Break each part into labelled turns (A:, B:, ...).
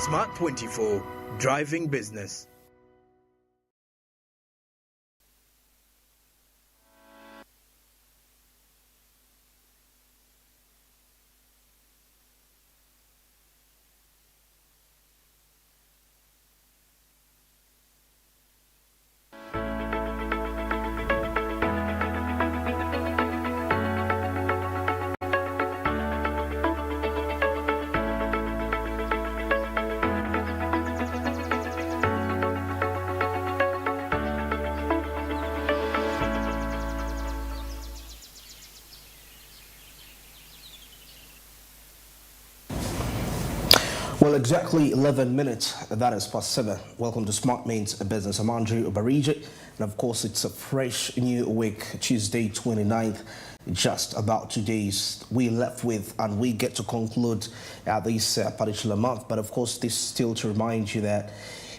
A: Smart 24, driving business.
B: Well, exactly 11 minutes, that is past 7. Welcome to Smart Means Business. I'm Andrew Obarije, and of course it's a fresh new week, Tuesday 29th, just about 2 days we left with, and we get to conclude this particular month. But of course, this still to remind you that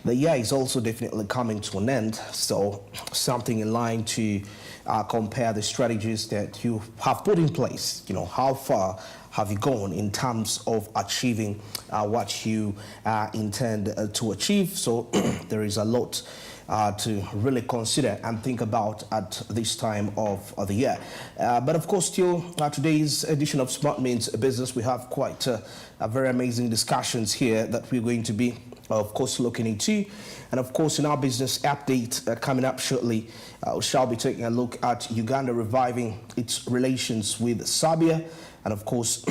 B: the year is also definitely coming to an end, so something in line to compare the strategies that you have put in place. You know, how far have you gone in terms of achieving what you intend to achieve? So there is a lot to really consider and think about at this time of the year. But of course, still today's edition of Smart Means Business, we have quite a very amazing discussions here that we're going to be, of course, looking into. And of course, in our business update coming up shortly, we shall be taking a look at Uganda reviving its relations with Serbia, and of course,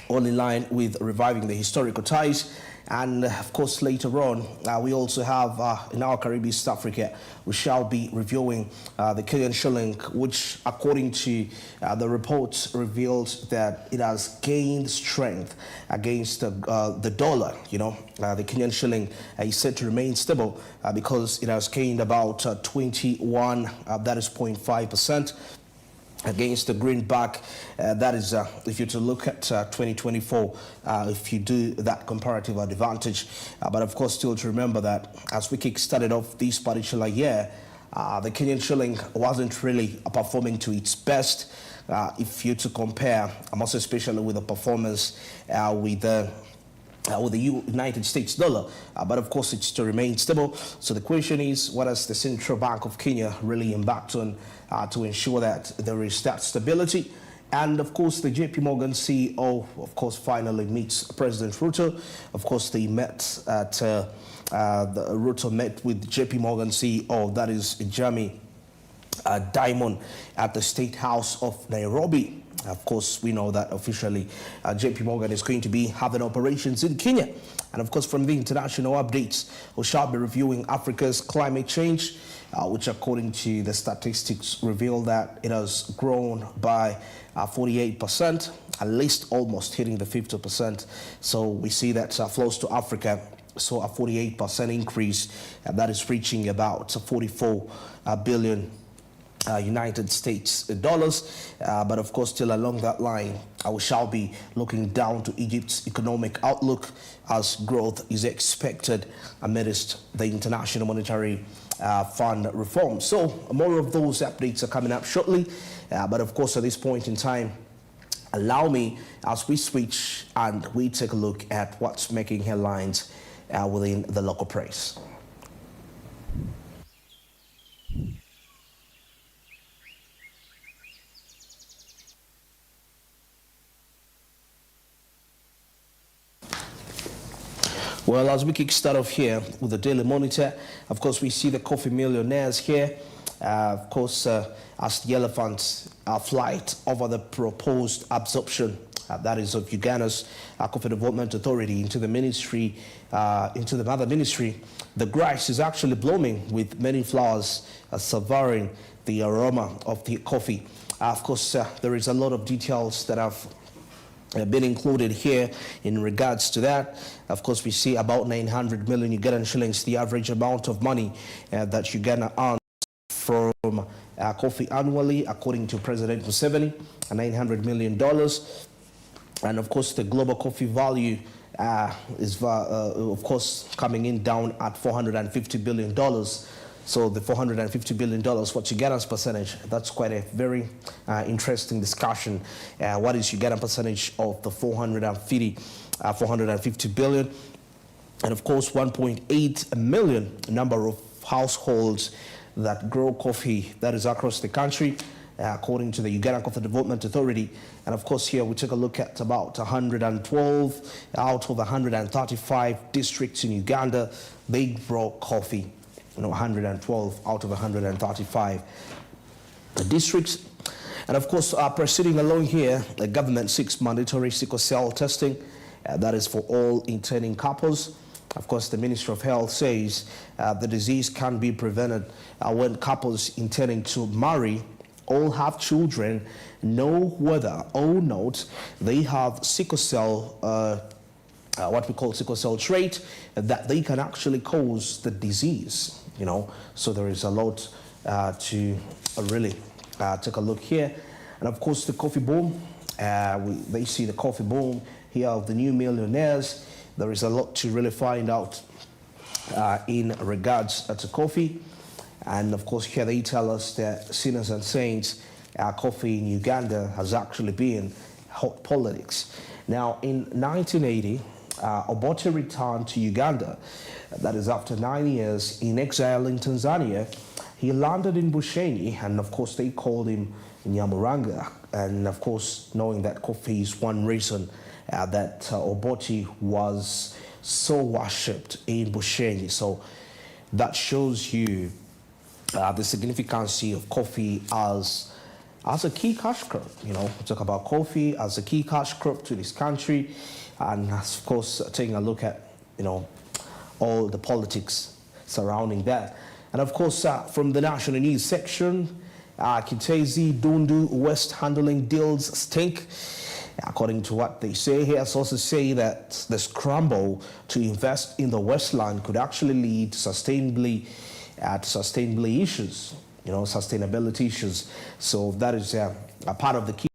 B: all in line with reviving the historical ties. And of course, later on, we also have in our Caribbean, East Africa, we shall be reviewing the Kenyan shilling, which, according to the reports, revealed that it has gained strength against the dollar. You know, the Kenyan shilling is said to remain stable because it has gained about 21, that is 0.5%. Against the greenback, that is, if you're to look at 2024, if you do that comparative advantage. But of course, still to remember that as we kick-started off this particular year, the Kenyan shilling wasn't really performing to its best. If you're to compare, most especially with the performance with the United States dollar, but of course it's to remain stable. So the question is, what has the Central Bank of Kenya really embarked on to ensure that there is that stability? And of course, the JP Morgan CEO, of course, finally meets President Ruto. Of course, they met at Ruto met with JP Morgan CEO, that is Jamie Dimon, at the State House of Nairobi. Of course, we know that officially JP Morgan is going to be having operations in Kenya. And of course, from the international updates, we shall be reviewing Africa's climate change, which according to the statistics reveal that it has grown by 48%, at least almost hitting the 50%. So we see that flows to Africa. So a 48% increase, and that is reaching about 44 billion United States dollars. But of course, still along that line, we shall be looking down to Egypt's economic outlook as growth is expected amidst the International Monetary Fund reform. So more of those updates are coming up shortly. But of course, at this point in time, allow me, as we switch and we take a look at what's making headlines within the local press. Well, as we kick-start off here with the Daily Monitor, of course, we see the coffee millionaires here. Of course, as the elephants flight over the proposed absorption, that is of Uganda's Coffee Development Authority into the ministry, into the mother ministry, the grass is actually blooming with many flowers savoring the aroma of the coffee. Of course, there is a lot of details that have been included here in regards to that. Of course, we see about 900 million Ugandan shillings, the average amount of money that Uganda earns from coffee annually, according to President Museveni, $900 million. And of course, the global coffee value is, of course, coming in down at $450 billion. So the $450 billion, what's Uganda's percentage? That's quite a very interesting discussion. What is Uganda's percentage of the 450 billion? And of course, 1.8 million number of households that grow coffee, that is across the country, according to the Ugandan Coffee Development Authority. And of course, here we take a look at about 112 out of 135 districts in Uganda, they grow coffee. 112 out of 135 districts. And of course, proceeding along here, the government seeks mandatory sickle cell testing. That is for all intending couples. Of course, the Ministry of Health says the disease can be prevented when couples intending to marry all have children know whether or not they have sickle cell, what we call sickle cell trait, that they can actually cause the disease, So there is a lot to really take a look here. And of course, the coffee boom, they see the coffee boom here of the new millionaires. There is a lot to really find out in regards to coffee. And of course, here they tell us that sinners and saints, coffee in Uganda has actually been hot politics. Now, in 1980, Obote returned to Uganda. That is after 9 years in exile in Tanzania. He landed in Bushenyi, and of course, they called him Nyamuranga. And of course, knowing that coffee is one reason that Obote was so worshipped in Bushenyi. So that shows you the significance of coffee as a key cash crop. We talk about coffee as a key cash crop to this country, and of course taking a look at all the politics surrounding that. And of course, from the national news section, Kitezi Dundu West handling deals stink. According to what they say here, sources say that the scramble to invest in the Westland could actually lead to sustainability issues, sustainability issues. So that is a part of the key.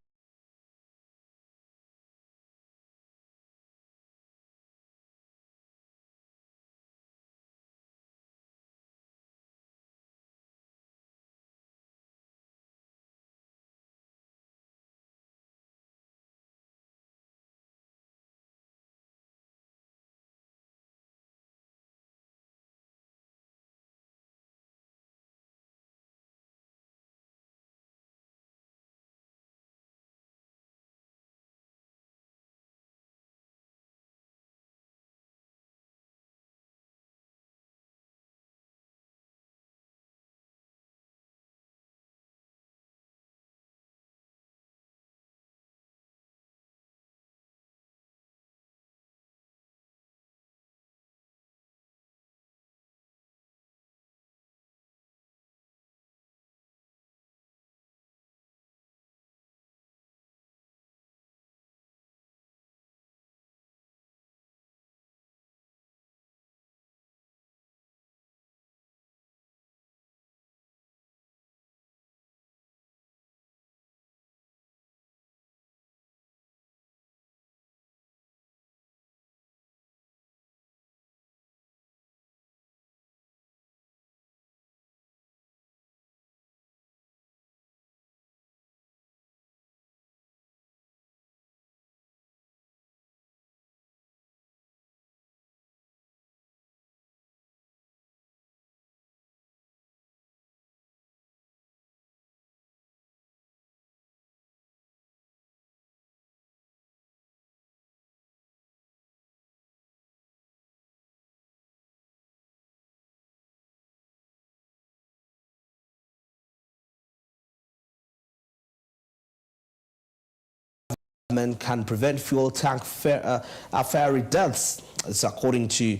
B: Can prevent fuel tank fiery deaths. It's according to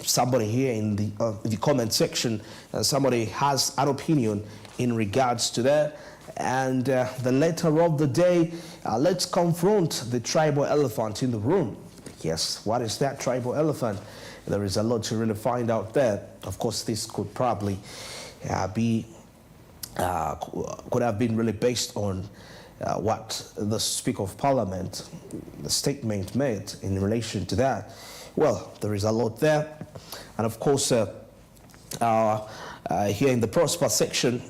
B: somebody here in the comment section. Somebody has an opinion in regards to that. And the letter of the day, let's confront the tribal elephant in the room. Yes, what is that tribal elephant? There is a lot to really find out there. Of course, this could probably could have been really based on what the Speaker of Parliament, the statement made in relation to that. Well, there is a lot there. And of course, here in the Prosper section,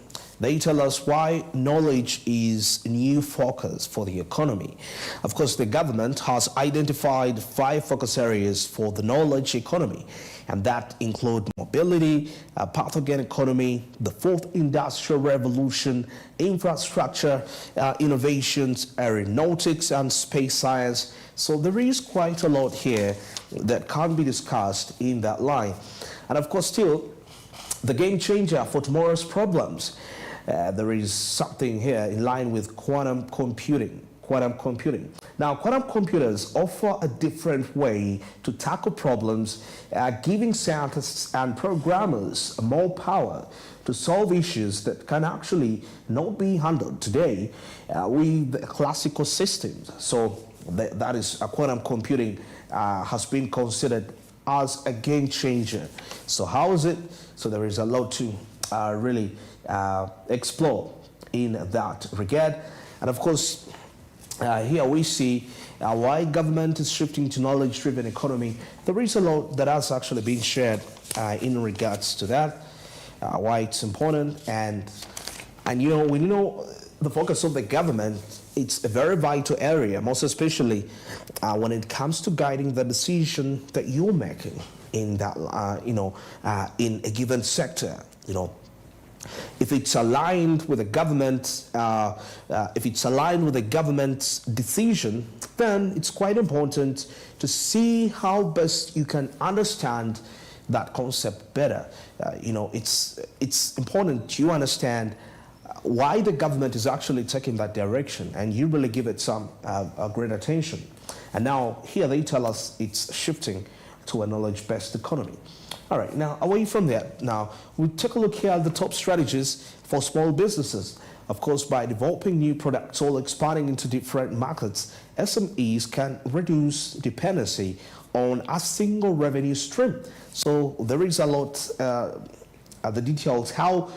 B: They tell us why knowledge is a new focus for the economy. Of course, the government has identified 5 focus areas for the knowledge economy, and that include mobility, pathogen economy, the 4th industrial revolution, infrastructure, innovations, aeronautics, and space science. So there is quite a lot here that can be discussed in that line. And of course, still, the game changer for tomorrow's problems. There is something here in line with quantum computing. Now, quantum computers offer a different way to tackle problems, giving scientists and programmers more power to solve issues that can actually not be handled today with classical systems. So that is quantum computing has been considered as a game changer. So how is it? So there is a lot to really explore in that regard. And of course, here we see why government is shifting to knowledge-driven economy. There is a lot that has actually been shared in regards to that, why it's important, and you know, we know the focus of the government. It's a very vital area, most especially when it comes to guiding the decision that you're making in that, in a given sector. You know, if it's aligned with the government, decision, then it's quite important to see how best you can understand that concept better. It's important you understand why the government is actually taking that direction, and you really give it some great attention. And now here they tell us it's shifting to a knowledge-based economy. All right, now away from that, now we take a look here at the top strategies for small businesses. Of course, by developing new products or expanding into different markets, SMEs can reduce dependency on a single revenue stream. So there is a lot, the details, how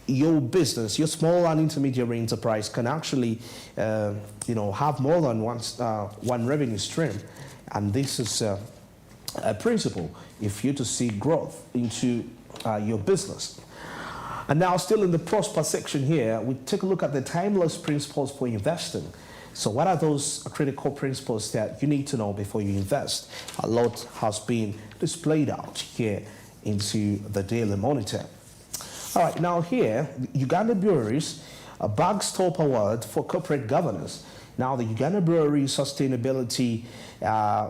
B: your business, your small and intermediary enterprise can actually, have more than one revenue stream. And this is a principle if you're to see growth into your business. And now, still in the prosper section here, we take a look at the timeless principles for investing. So what are those critical principles that you need to know before you invest? A lot has been displayed out here into the Daily Monitor. All right, now here, Uganda Breweries, a Bagstop Award for corporate governance. Now, the Uganda Brewery sustainability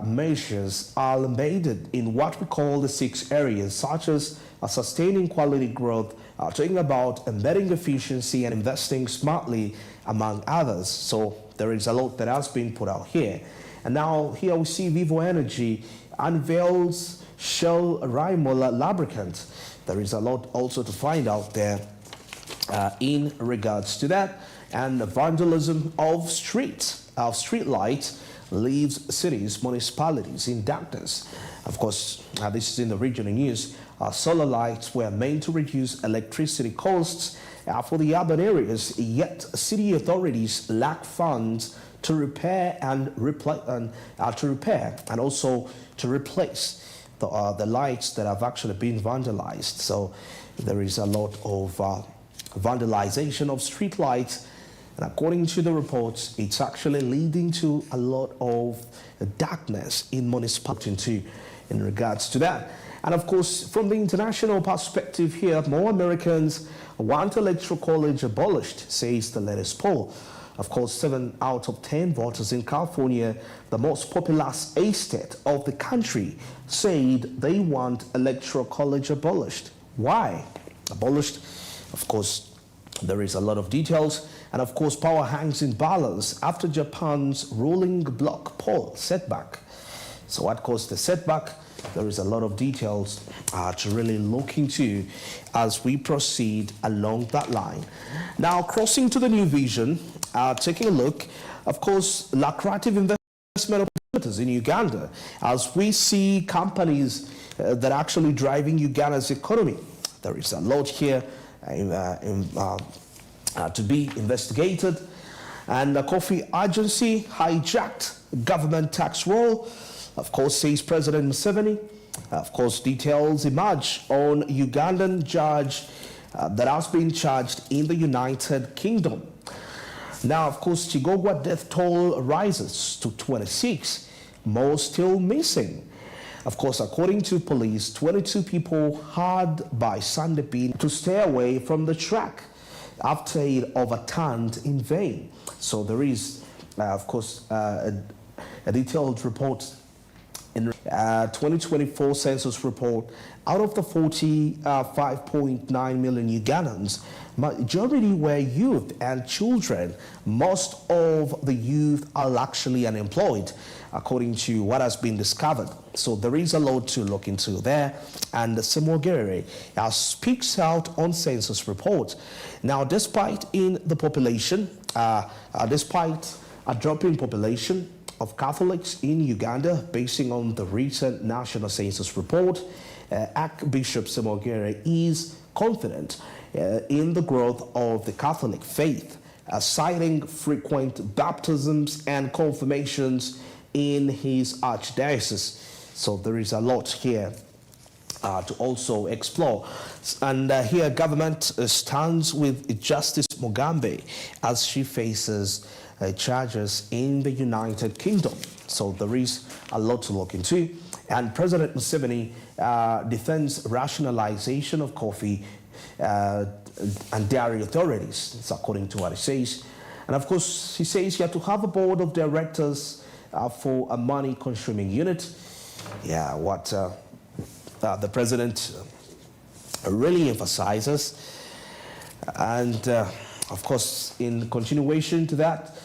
B: measures are embedded in what we call the 6 areas, such as sustaining quality growth, talking about embedding efficiency and investing smartly, among others. So there is a lot that has been put out here. And now here we see Vivo Energy unveils Shell Raimola lubricant. There is a lot also to find out there in regards to that. And the vandalism of street lights leaves cities, municipalities in darkness. Of course, this is in the regional news. Solar lights were meant to reduce electricity costs for the urban areas, yet city authorities lack funds to repair and also to replace the lights that have actually been vandalized. So there is a lot of vandalization of street lights. And according to the reports, it's actually leading to a lot of darkness in municipalities too in regards to that. And of course, from the international perspective here, more Americans want electoral college abolished, says the latest poll. Of course, 7 out of 10 voters in California, the most populous state of the country, said they want electoral college abolished. Why abolished? Of course, there is a lot of details. And of course, power hangs in balance after Japan's ruling bloc poll setback. So what caused the setback? There is a lot of details to really look into as we proceed along that line. Now, crossing to the new vision, taking a look, of course, lucrative investment opportunities in Uganda, as we see companies that are actually driving Uganda's economy. There is a lot here to be investigated. And the coffee agency hijacked government tax roll, of course, says President Museveni. Of course, details emerge on Ugandan judge that has been charged in the United Kingdom. Now, of course, Chigogwa death toll rises to 26, more still missing. Of course, according to police, 22 people had by Sunday been to stay away from the track after it overturned in vain. So there is, of course, a detailed report in 2024 census report. Out of the 45.9 million Ugandans, majority were youth and children. Most of the youth are actually unemployed, according to what has been discovered. So there is a lot to look into there. And Semogere speaks out on census report. Now, despite in the population, despite a dropping population of Catholics in Uganda, basing on the recent national census report, Archbishop Semogere is confident in the growth of the Catholic faith, citing frequent baptisms and confirmations in his archdiocese. So there is a lot here to also explore. And here government stands with Justice Mugambe as she faces charges in the United Kingdom. So there is a lot to look into. And President Museveni defends rationalization of coffee and dairy authorities. It's according to what he says. And of course, he says you have to have a board of directors for a money-consuming unit. Yeah, what the president really emphasizes. And of course, in continuation to that,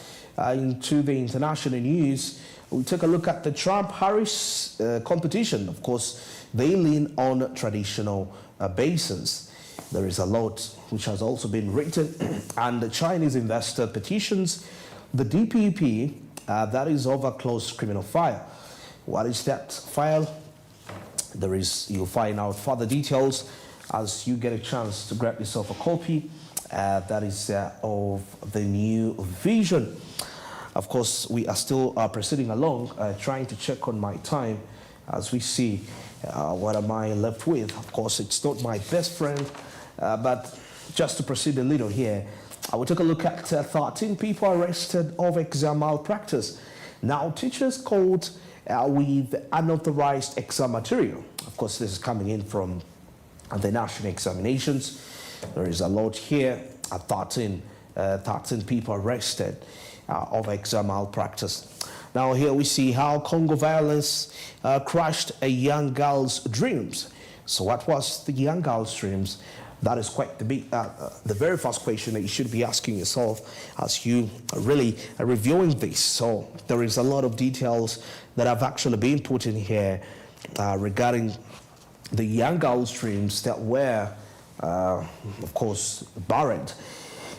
B: into the international news, we take a look at the Trump-Harris competition. Of course, they lean on traditional bases. There is a lot which has also been written, and the Chinese investor petitions the DPP that is over closed criminal file. What is that file? You'll find out further details as you get a chance to grab yourself a copy. That is of the new vision. Of course, we are still proceeding along, trying to check on my time as we see what am I left with. Of course, it's not my best friend, but just to proceed a little here, I will take a look at 13 people arrested of exam malpractice. Now, teachers caught with unauthorized exam material. Of course, this is coming in from the national examinations. There is a lot here. 13 people arrested of exam malpractice. Now here we see how Congo violence crushed a young girl's dreams. So what was the young girl's dreams? That is quite the very first question that you should be asking yourself as you are really reviewing this. So there is a lot of details that have actually been put in here regarding the young girl's dreams that were, of course, buried.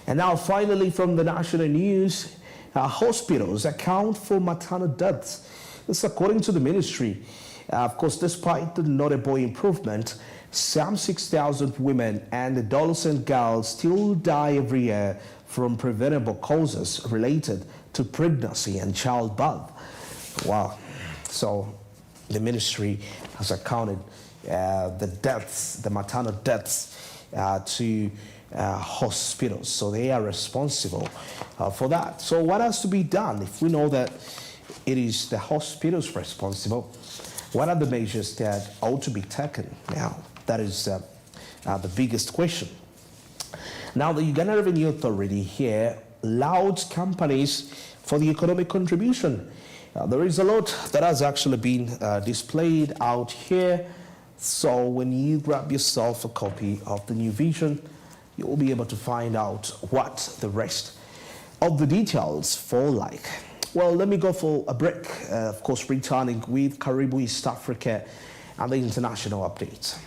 B: And now finally from the national news, hospitals account for maternal deaths. This according to the ministry. Of course, despite the notable improvement, some 6,000 women and adolescent girls still die every year from preventable causes related to pregnancy and childbirth. Wow. So the ministry has accounted the deaths, the maternal deaths to hospitals. So they are responsible for that. So what has to be done if we know that it is the hospitals responsible? What are the measures that ought to be taken now? That is the biggest question. Now, the Uganda Revenue Authority here allows companies for the economic contribution. There is a lot that has actually been displayed out here. So when you grab yourself a copy of the new vision, you'll be able to find out what the rest of the details fall like. Well, let me go for a break, of course, returning with Karibu East Africa and the international updates.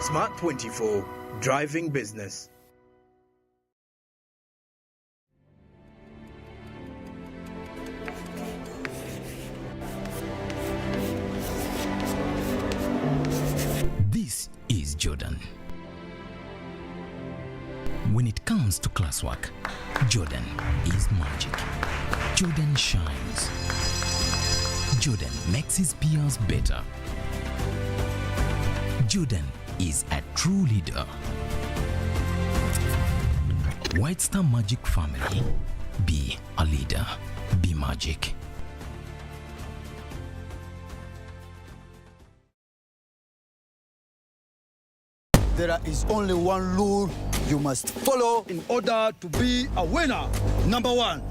A: Smart 24, driving business.
C: This is Jordan. When it comes to classwork, Jordan is magic. Jordan shines. Jordan makes his peers better. Jordan is a true leader. White Star Magic family, be a leader, be magic.
D: There is only one rule you must follow in order to be a winner. Number 1,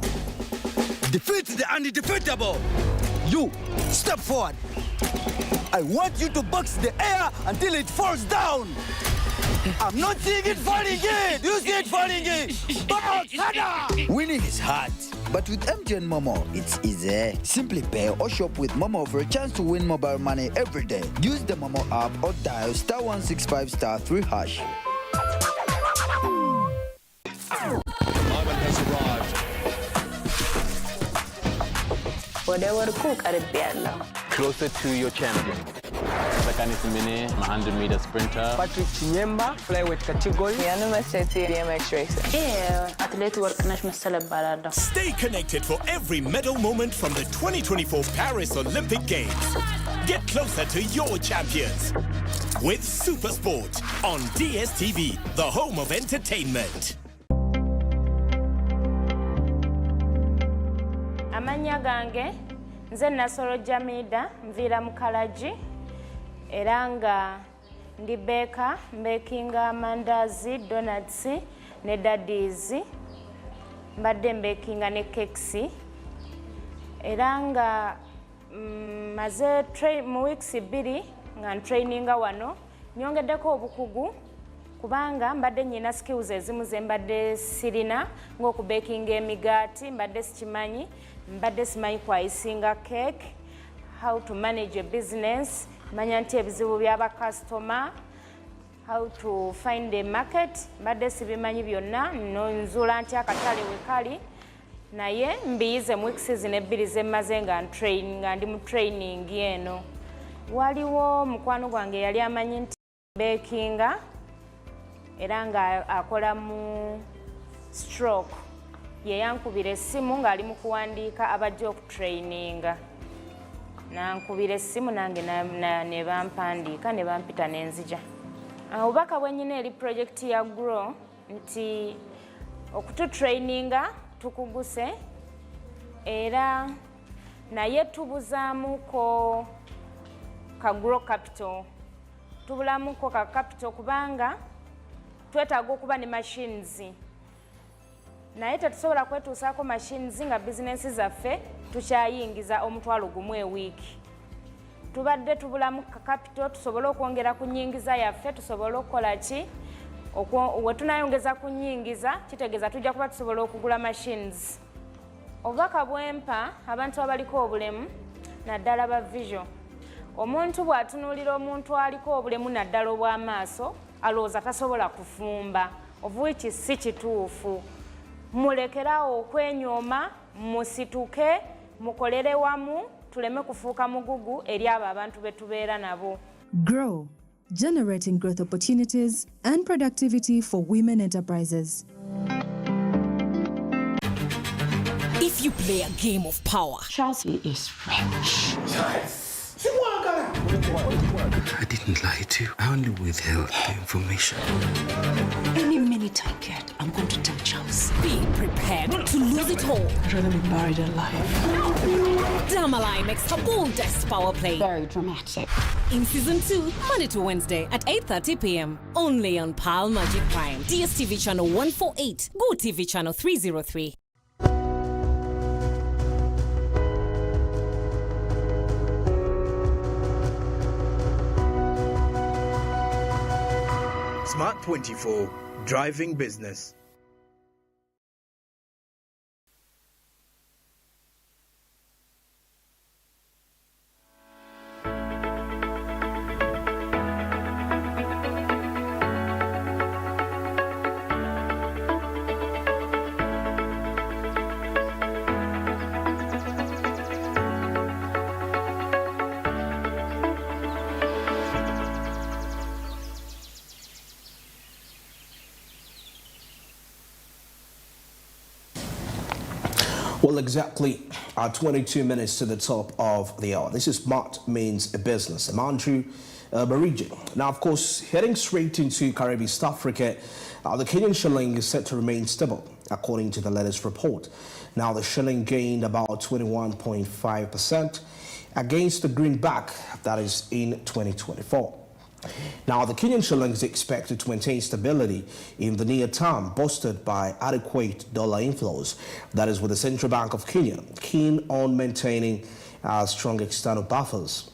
D: defeat the undefeatable. You, step forward. I want you to box the air until it falls down. I'm not seeing it falling in. You see it falling in. Box, harder. Winning is hard, but with MTN Momo, it's easy. Simply pay or shop with Momo for a chance to win mobile money every day. Use the Momo app or dial *165*3#.
E: Moment has arrived.
F: Whatever cook arabiyalla.
G: Closer to your champion. Sakani Simine, 100-meter sprinter.
H: Patrick Chinyemba, flyweight category.
F: University BMX racer. Yeah, athlete worknash masala barada.
E: Stay connected for every medal moment from the 2024 Paris Olympic Games. Get closer to your champions with Supersport on DSTV, the home of entertainment.
I: Amanya gange nze Nasoro Jamida mvira mukalaji era nga ndi beka mbekinga amandazi, donuts ne daddies, mbadde mbekinga ne cakes era nga maze mu weeks 2 nga traininga wano nyongeddeko obukugu kubanga mbadde nyina skills ezimu ze mbadde sirina ng'okubekinga emigaati mbadde sikimanyi, mbadde simanyi kwayisinga cake, how to manage a business, manya nti ebizibu byaba customer, how to find a market, mbadde sibimanyi byonna, nonzula nti akatale we kali, naye mbiyize mu weeks zino 2 ze mmaze nga ndi mu training eno. Waliwo mukwano gwange yali amanyi nti bekinga era nga akola mu stroke. Ye yankubira essimu ng'ali mu kuwandiika abajja okutraininga. Nankubira essimu nange ne bampandiika ne bampita n'enzija. Obubaka bwennyina eri project ya Grow nti okututraininga tukuguse era naye tubuzaamuko ka Grow Capital. Tubulamuko ka capital kubanga twetaaga okuba ne machines. Naye tetusobola kwetuusaako machines nga bizinensi zaffe tukyayingiza omutwalo gumu ewiiki. Tubadde tubulamu capital tusobole okwongera ku nnyingiza yaffe, tusobole okukola ki? We tunayongeza ku nnyingiza kitegeeza tujja kuba tusobola okugula machines. Obubaka bwempa abantu abaliko obulemu naddala ba vision. Omuntu bw'atunuulira omuntu aliko obulemu naddala obw'amaaso alowooza tasobola kufumba, of which si kituufu. Mulekerawo okwenyooma, musituke, mukolere wamu, tuleme kufuuka mugugu eri abo abantu be tubeera nabo.
J: Grow, generating growth opportunities and productivity for women enterprises.
K: If you play a game of power,
L: Chelsea is French.
M: I didn't lie to you. I only withheld the information.
L: Any minute I get, I'm going to tell Chelsea.
K: Be prepared to lose it all.
L: I'd rather be buried alive.
K: Damalai makes her boldest power play.
L: Very dramatic.
K: In season 2, Monday to Wednesday at 8:30 p.m. Only on Pal Magic Prime. DSTV channel 148. Go TV channel 303.
A: Smart 24, driving business.
B: Well, exactly 22 minutes to the top of the hour. This is Smart Means a Business. I'm Andrew Barigi. Now, of course, heading straight into Caribbean East Africa, the Kenyan shilling is set to remain stable, according to the latest report. Now, the shilling gained about 21.5% against the greenback, that is in 2024. Now, the Kenyan shilling is expected to maintain stability in the near term, bolstered by adequate dollar inflows. That is with the Central Bank of Kenya keen on maintaining strong external buffers.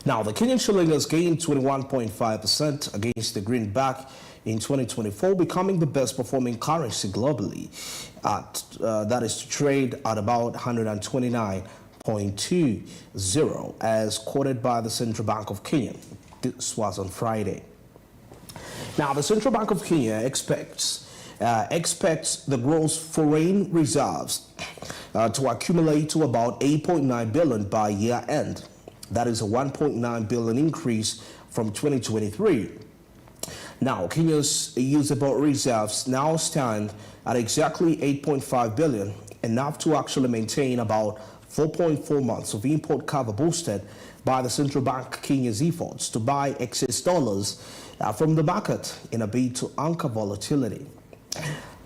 B: Now, the Kenyan shilling has gained 21.5% against the greenback in 2024, becoming the best performing currency globally. That is to trade at about 129.20 as quoted by the Central Bank of Kenya. This was on Friday. Now, the Central Bank of Kenya expects the gross foreign reserves to accumulate to about 8.9 billion by year end. That is a 1.9 billion increase from 2023. Now, Kenya's usable reserves now stand at exactly 8.5 billion, enough to actually maintain about 4.4 months of import cover, boosted by the Central Bank Kenya's efforts to buy excess dollars from the market in a bid to anchor volatility.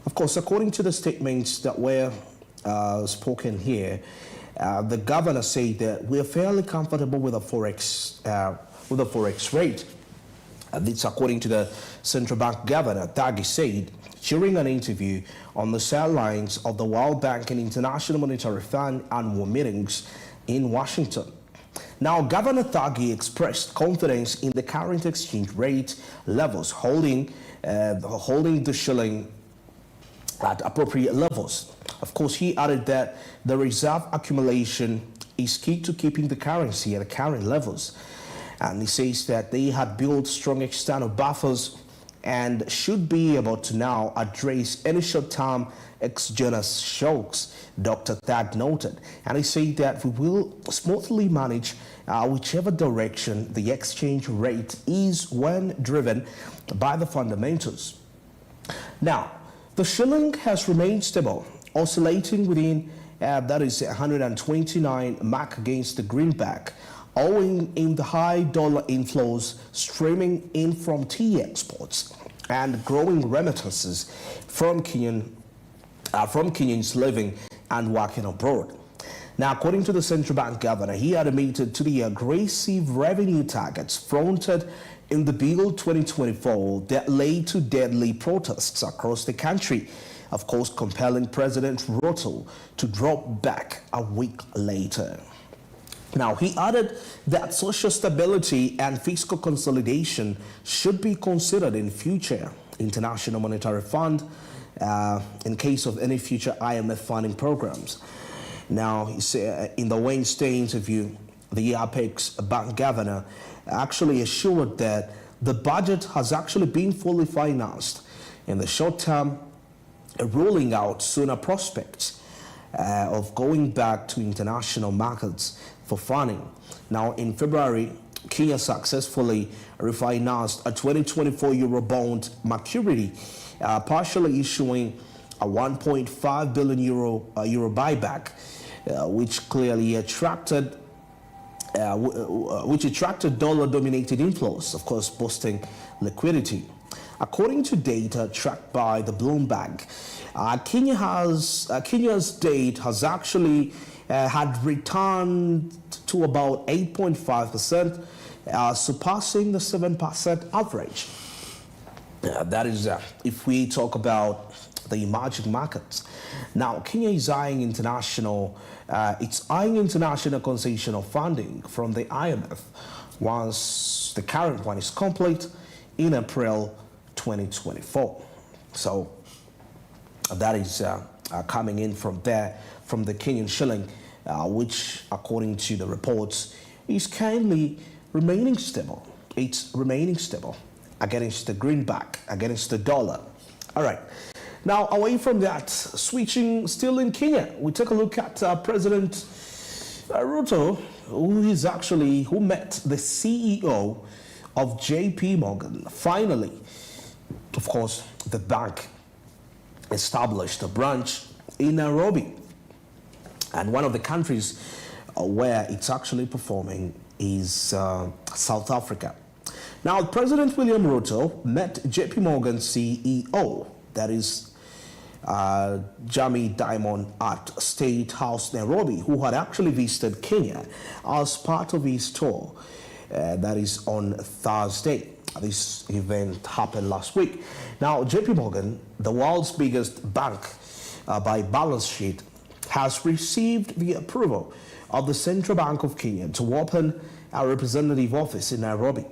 B: Of course, according to the statements that were spoken here, the governor said that we are fairly comfortable with the forex rate. This, according to the Central Bank Governor, Thagi said during an interview on the sidelines of the World Bank and International Monetary Fund annual meetings in Washington. Now, Governor Thagi expressed confidence in the current exchange rate levels, holding the shilling at appropriate levels. Of course, he added that the reserve accumulation is key to keeping the currency at the current levels. And he says that they had built strong external buffers and should be able to now address any short-term exogenous shocks, Dr. Thag noted. And he said that we will smoothly manage whichever direction the exchange rate is when driven by the fundamentals. Now, the shilling has remained stable, oscillating within that is 129 mark against the greenback, owing in the high dollar inflows streaming in from tea exports and growing remittances from Kenyans living and working abroad. Now, according to the Central Bank Governor, he admitted to the aggressive revenue targets fronted in the Bill 2024 that led to deadly protests across the country, of course compelling President Ruto to drop back a week later. Now, he added that social stability and fiscal consolidation should be considered in future International Monetary Fund in case of any future IMF funding programs. Now, he said in the Wednesday interview, the Apex Bank Governor actually assured that the budget has actually been fully financed in the short term, ruling out sooner prospects of going back to international markets for funding. Now, in February, Kenya successfully refinanced a 2024 Eurobond maturity, partially issuing a 1.5 billion euro buyback, which clearly attracted dollar-dominated inflows, of course, boosting liquidity. According to data tracked by the Bloomberg, Kenya's debt has actually had returned to about 8.5%, surpassing the 7% average. That is if we talk about the emerging markets. Now, Kenya is eyeing international concessional funding from the IMF once the current one is complete in April 2024. So that is coming in from there, from the Kenyan shilling, which, according to the reports, is currently remaining stable. It's remaining stable against the greenback, against the dollar. All right. Now, away from that, switching still in Kenya, we take a look at President Ruto, who met the CEO of JP Morgan. Finally, of course, the bank established a branch in Nairobi. And one of the countries where it's actually performing is South Africa. Now, President William Ruto met JP Morgan CEO, that is Jamie Dimon, at State House Nairobi, who had actually visited Kenya as part of his tour. That is on Thursday. This event happened last week. Now, JP Morgan, the world's biggest bank by balance sheet, has received the approval of the Central Bank of Kenya to open a representative office in Nairobi.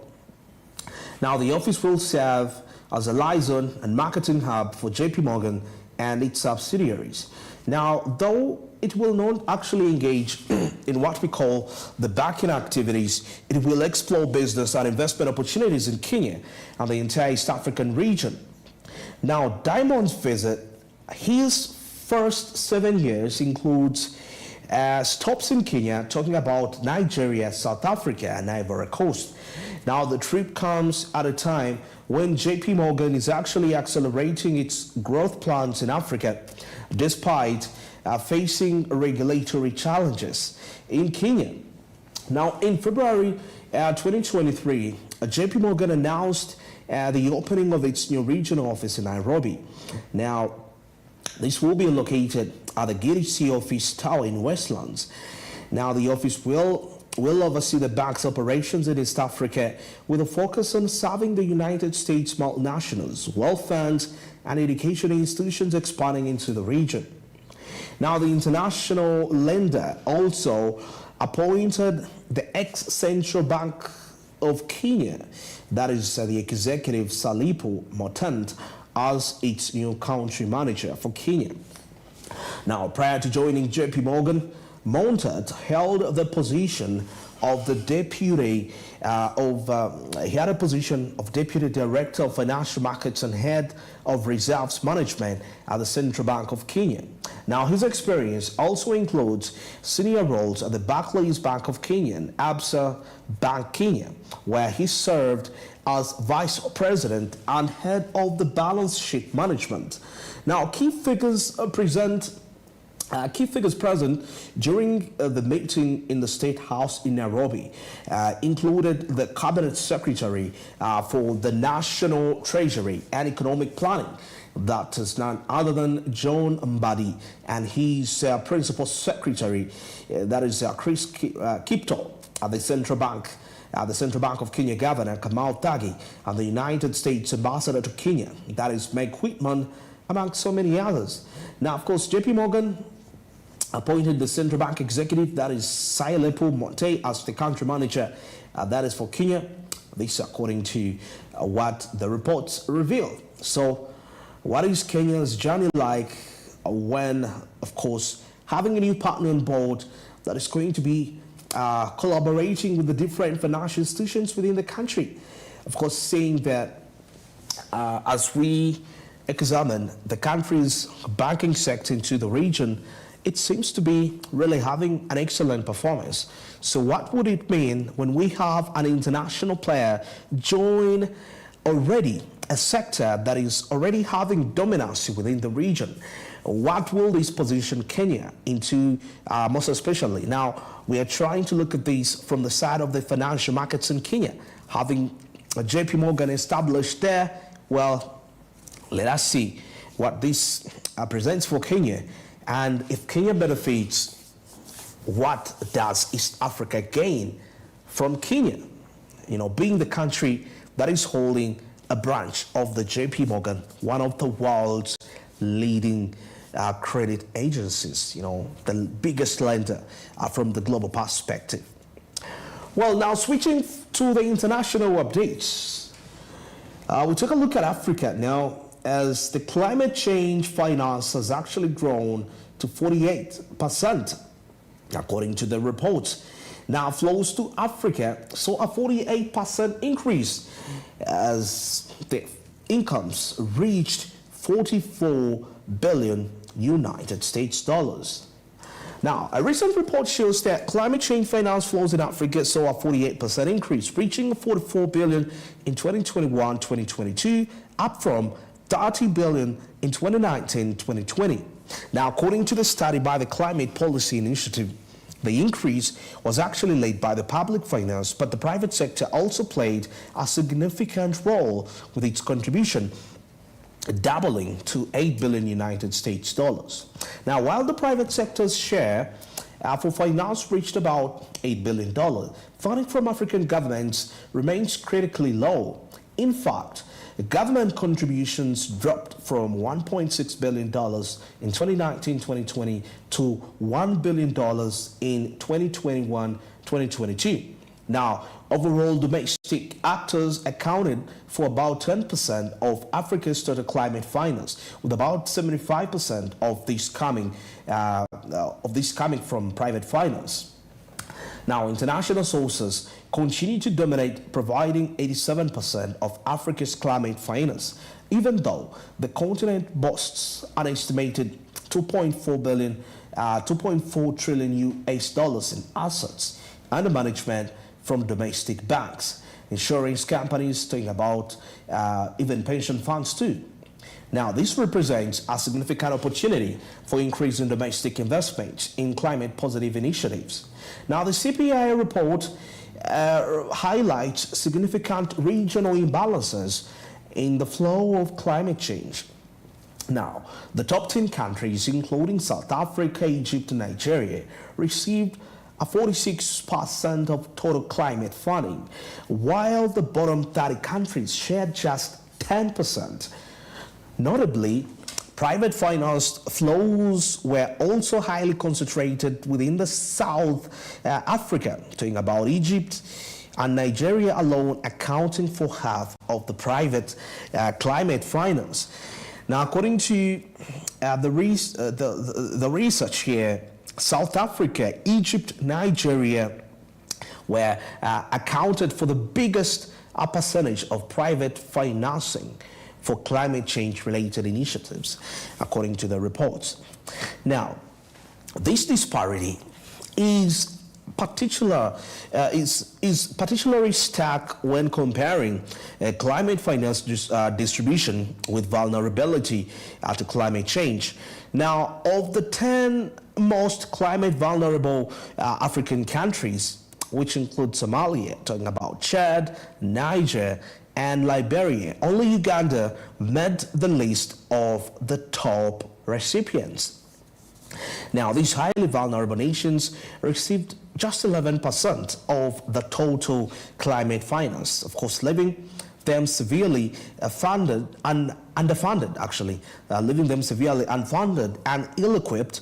B: Now, the office will serve as a liaison and marketing hub for JP Morgan and its subsidiaries. Now, though it will not actually engage in what we call the banking activities, it will explore business and investment opportunities in Kenya and the entire East African region. Now, Dimon's visit, his first 7 years includes stops in Kenya, talking about Nigeria, South Africa, and Ivory Coast. Now, the trip comes at a time when JP Morgan is actually accelerating its growth plans in Africa, despite facing regulatory challenges in Kenya. Now, in February 2023, JP Morgan announced the opening of its new regional office in Nairobi. Now, this will be located at the GDC office tower in Westlands. Now, the office will oversee the bank's operations in East Africa with a focus on serving the United States multinationals, wealth funds, and education institutions expanding into the region. Now, the international lender also appointed the ex-Central Bank of Kenya, that is the executive Salipo Motant, as its new country manager for Kenya. Now, prior to joining JP Morgan, Montand held the position of the deputy he had a position of deputy director of financial markets and head of reserves management at the Central Bank of Kenya. Now, his experience also includes senior roles at the Barclays Bank of Kenya and Absa Bank Kenya, where he served as vice president and head of the balance sheet management. Now, key figures present during the meeting in the State House in Nairobi included the Cabinet Secretary for the National Treasury and Economic Planning, that is none other than John Mbadi, and his Principal Secretary, that is Chris Kipto, at the Central Bank. The Central Bank of Kenya Governor Kamal Tagi, and the United States Ambassador to Kenya, that is Meg Whitman, among so many others. Now, of course, JP Morgan appointed the Central Bank executive, that is Salipo Motant, as the country manager, that is for Kenya. This according to what the reports reveal. So, what is Kenya's journey like when, of course, having a new partner on board that is going to be collaborating with the different financial institutions within the country? Of course, saying that as we examine the country's banking sector into the region, it seems to be really having an excellent performance. So what would it mean when we have an international player join already a sector that is already having dominance within the region? What will this position Kenya into, most especially? Now, we are trying to look at this from the side of the financial markets in Kenya. Having JP Morgan established there, well, let us see what this presents for Kenya. And if Kenya benefits, what does East Africa gain from Kenya? You know, being the country that is holding a branch of the JP Morgan, one of the world's leading credit agencies, you know, the biggest lender from the global perspective. Well, now switching to the international updates, we take a look at Africa now, as the climate change finance has actually grown to 48%, according to the reports. Now flows to Africa saw a 48% increase as the incomes reached 44 billion United States dollars. Now, a recent report shows that climate change finance flows in Africa saw a 48% increase, reaching 44 billion in 2021-2022, up from 30 billion in 2019-2020. Now, according to the study by the Climate Policy Initiative, the increase was actually led by the public finance, but the private sector also played a significant role with its contribution doubling to $8 billion United States dollars. Now, while the private sector's share for finance reached about $8 billion, funding from African governments remains critically low. In fact, government contributions dropped from $1.6 billion in 2019-2020 to $1 billion in 2021-2022. Now, overall domestic actors accounted for about 10% of Africa's total climate finance, with about 75% of this coming from private finance. Now, international sources continue to dominate, providing 87% of Africa's climate finance, even though the continent boasts an estimated 2.4 trillion US dollars in assets under management from domestic banks, insurance companies, talking about even pension funds too. Now, this represents a significant opportunity for increasing domestic investments in climate-positive initiatives. Now, the CPI report highlights significant regional imbalances in the flow of climate change. Now, the top 10 countries, including South Africa, Egypt, and Nigeria, received a 46% of total climate funding, while the bottom 30 countries shared just 10%. Notably, private finance flows were also highly concentrated within the South Africa, talking about Egypt and Nigeria alone, accounting for half of the private climate finance. Now, according to the research here, South Africa, Egypt, Nigeria were accounted for the biggest percentage of private financing for climate change related initiatives, according to the reports. Now, this disparity is particularly stark when comparing climate finance distribution with vulnerability to climate change. Now, of the 10 most climate vulnerable African countries, which include Somalia, talking about Chad, Niger, and Liberia, only Uganda made the list of the top recipients. Now, these highly vulnerable nations received just 11% of the total climate finance, of course, leaving them severely underfunded, actually, leaving them severely unfunded and ill-equipped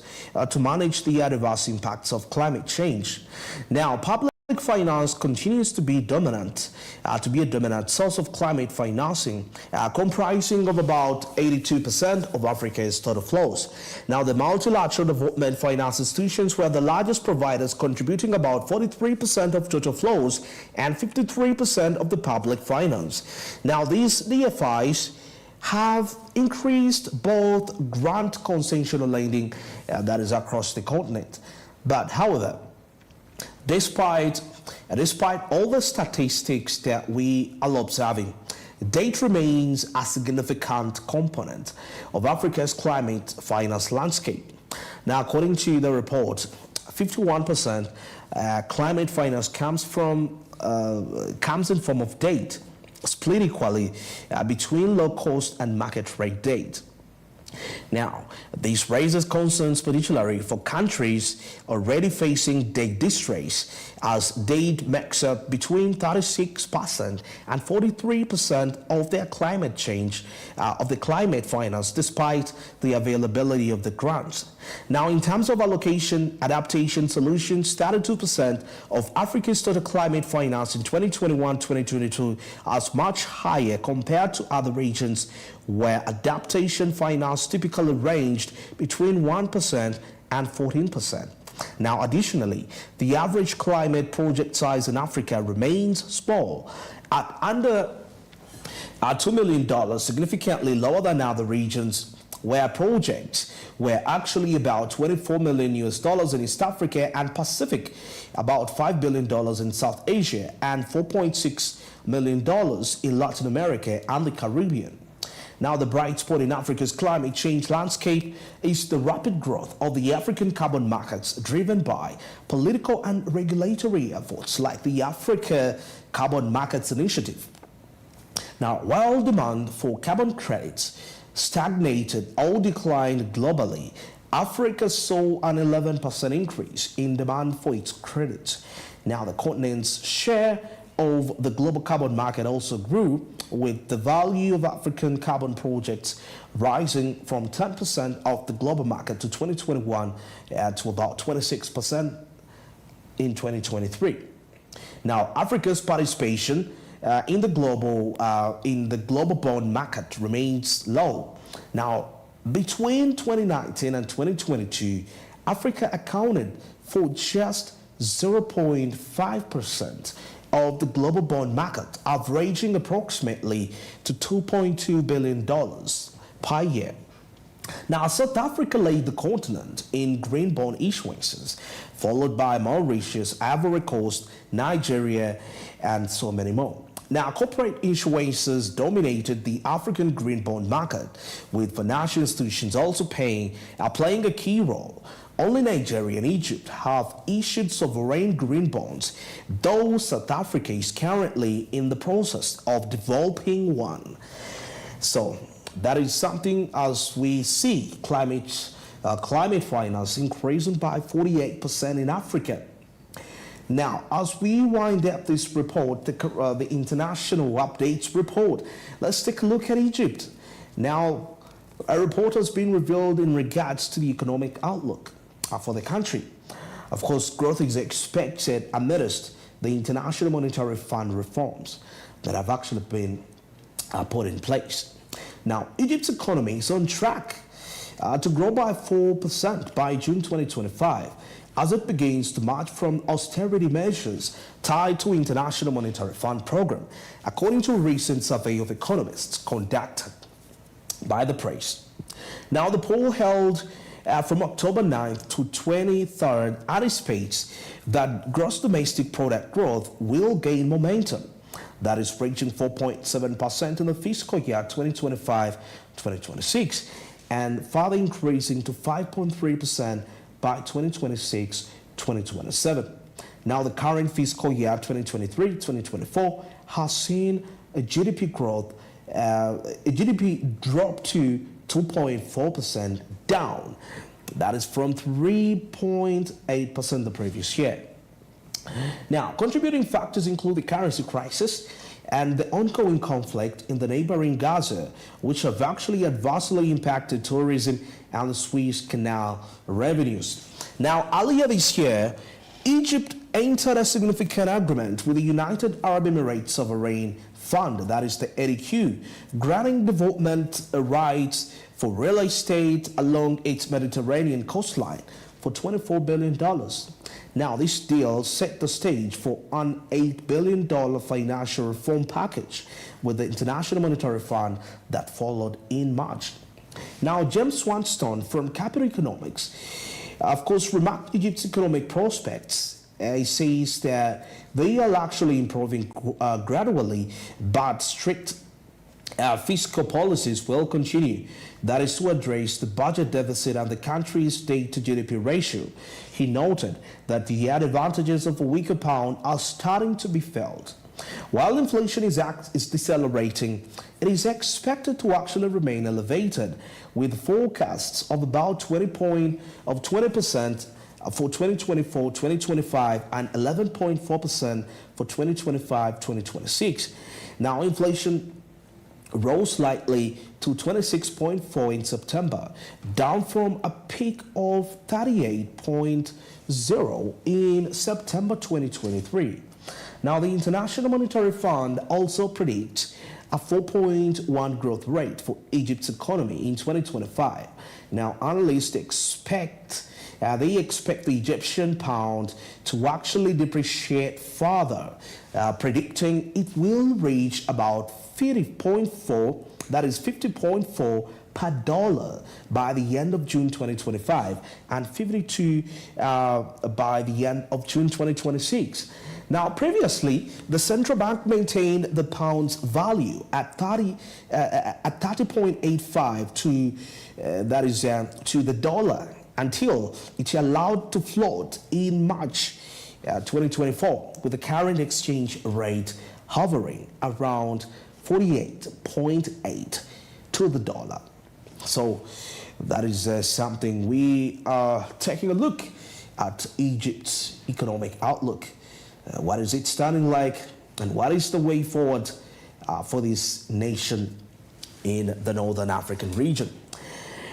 B: to manage the adverse impacts of climate change. Now, public finance continues to be dominant, a dominant source of climate financing, comprising of about 82% of Africa's total flows. Now, the multilateral development finance institutions were the largest providers, contributing about 43% of total flows and 53% of the public finance. Now, these DFIs have increased both grant concessional lending, that is across the continent. But however, despite all the statistics that we are observing, debt remains a significant component of Africa's climate finance landscape. Now, according to the report, 51% climate finance comes in form of debt, split equally between low-cost and market-rate debt. Now, this raises concerns particularly for countries already facing debt distress, as debt makes up between 36% and 43% of their climate change, of the climate finance, despite the availability of the grants. Now, in terms of allocation, adaptation solutions, 32% of Africa's total climate finance in 2021-2022 is much higher compared to other regions where adaptation finance typically ranged between 1% and 14%. Now, additionally, the average climate project size in Africa remains small, at under $2 million, significantly lower than other regions where projects were actually about $24 million in East Africa and Pacific, about $5 billion in South Asia, and $4.6 million in Latin America and the Caribbean. Now, the bright spot in Africa's climate change landscape is the rapid growth of the African carbon markets driven by political and regulatory efforts like the Africa Carbon Markets Initiative. Now, while demand for carbon credits stagnated or declined globally, Africa saw an 11% increase in demand for its credits. Now, the continent's share of the global carbon market also grew, with the value of African carbon projects rising from 10% of the global market to 2021 to about 26% in 2023. Now, Africa's participation in the global bond market remains low. Now, between 2019 and 2022, Africa accounted for just 0.5% of the global bond market, averaging approximately to $2.2 billion per year. Now, South Africa led the continent in green bond issuances, followed by Mauritius, Ivory Coast, Nigeria, and so many more. Now, corporate issuances dominated the African green bond market, with financial institutions also playing a key role. Only Nigeria and Egypt have issued sovereign green bonds, though South Africa is currently in the process of developing one. So that is something as we see climate finance increasing by 48% in Africa. Now, as we wind up this report, the international updates report, let's take a look at Egypt. Now, a report has been revealed in regards to the economic outlook for the country. Of course, growth is expected amidst the International Monetary Fund reforms that have actually been put in place. Now, Egypt's economy is on track to grow by 4% by June 2025 as it begins to march from austerity measures tied to International Monetary Fund program, according to a recent survey of economists conducted by the press. Now, the poll held from October 9th to 23rd anticipates that gross domestic product growth will gain momentum, that is reaching 4.7% in the fiscal year 2025-2026 and further increasing to 5.3% by 2026-2027. Now, the current fiscal year 2023-2024 has seen a GDP growth, drop to 2.4% down. That is from 3.8% the previous year. Now, contributing factors include the currency crisis and the ongoing conflict in the neighboring Gaza, which have actually adversely impacted tourism and the Suez Canal revenues. Now, earlier this year, Egypt entered a significant agreement with the United Arab Emirates Sovereign Fund, that is the ADQ, granting development rights for real estate along its Mediterranean coastline for $24 billion. Now, this deal set the stage for an $8 billion financial reform package with the International Monetary Fund that followed in March. Now, James Swanstone from Capital Economics, of course, remarked Egypt's economic prospects. He says that they are actually improving gradually, but strict fiscal policies will continue. That is to address the budget deficit and the country's debt-to-GDP ratio. He noted that the advantages of a weaker pound are starting to be felt. While inflation is decelerating, it is expected to actually remain elevated, with forecasts of about 20% for 2024, 2025, and 11.4% for 2025, 2026. Now, inflation rose slightly to 26.4 in September, down from a peak of 38.0 in September 2023. Now, the International Monetary Fund also predicts a 4.1 growth rate for Egypt's economy in 2025. Now, analysts expect the Egyptian pound to actually depreciate further, predicting it will reach about 50.4, that is 50.4 per dollar by the end of June 2025 and 52 by the end of June 2026. Now, previously, the central bank maintained the pound's value at 30.85 to the dollar until it allowed to float in March 2024, with the current exchange rate hovering around 48.8 to the dollar. So that is something we are taking a look at Egypt's economic outlook. What is it standing like, and what is the way forward for this nation in the Northern African region?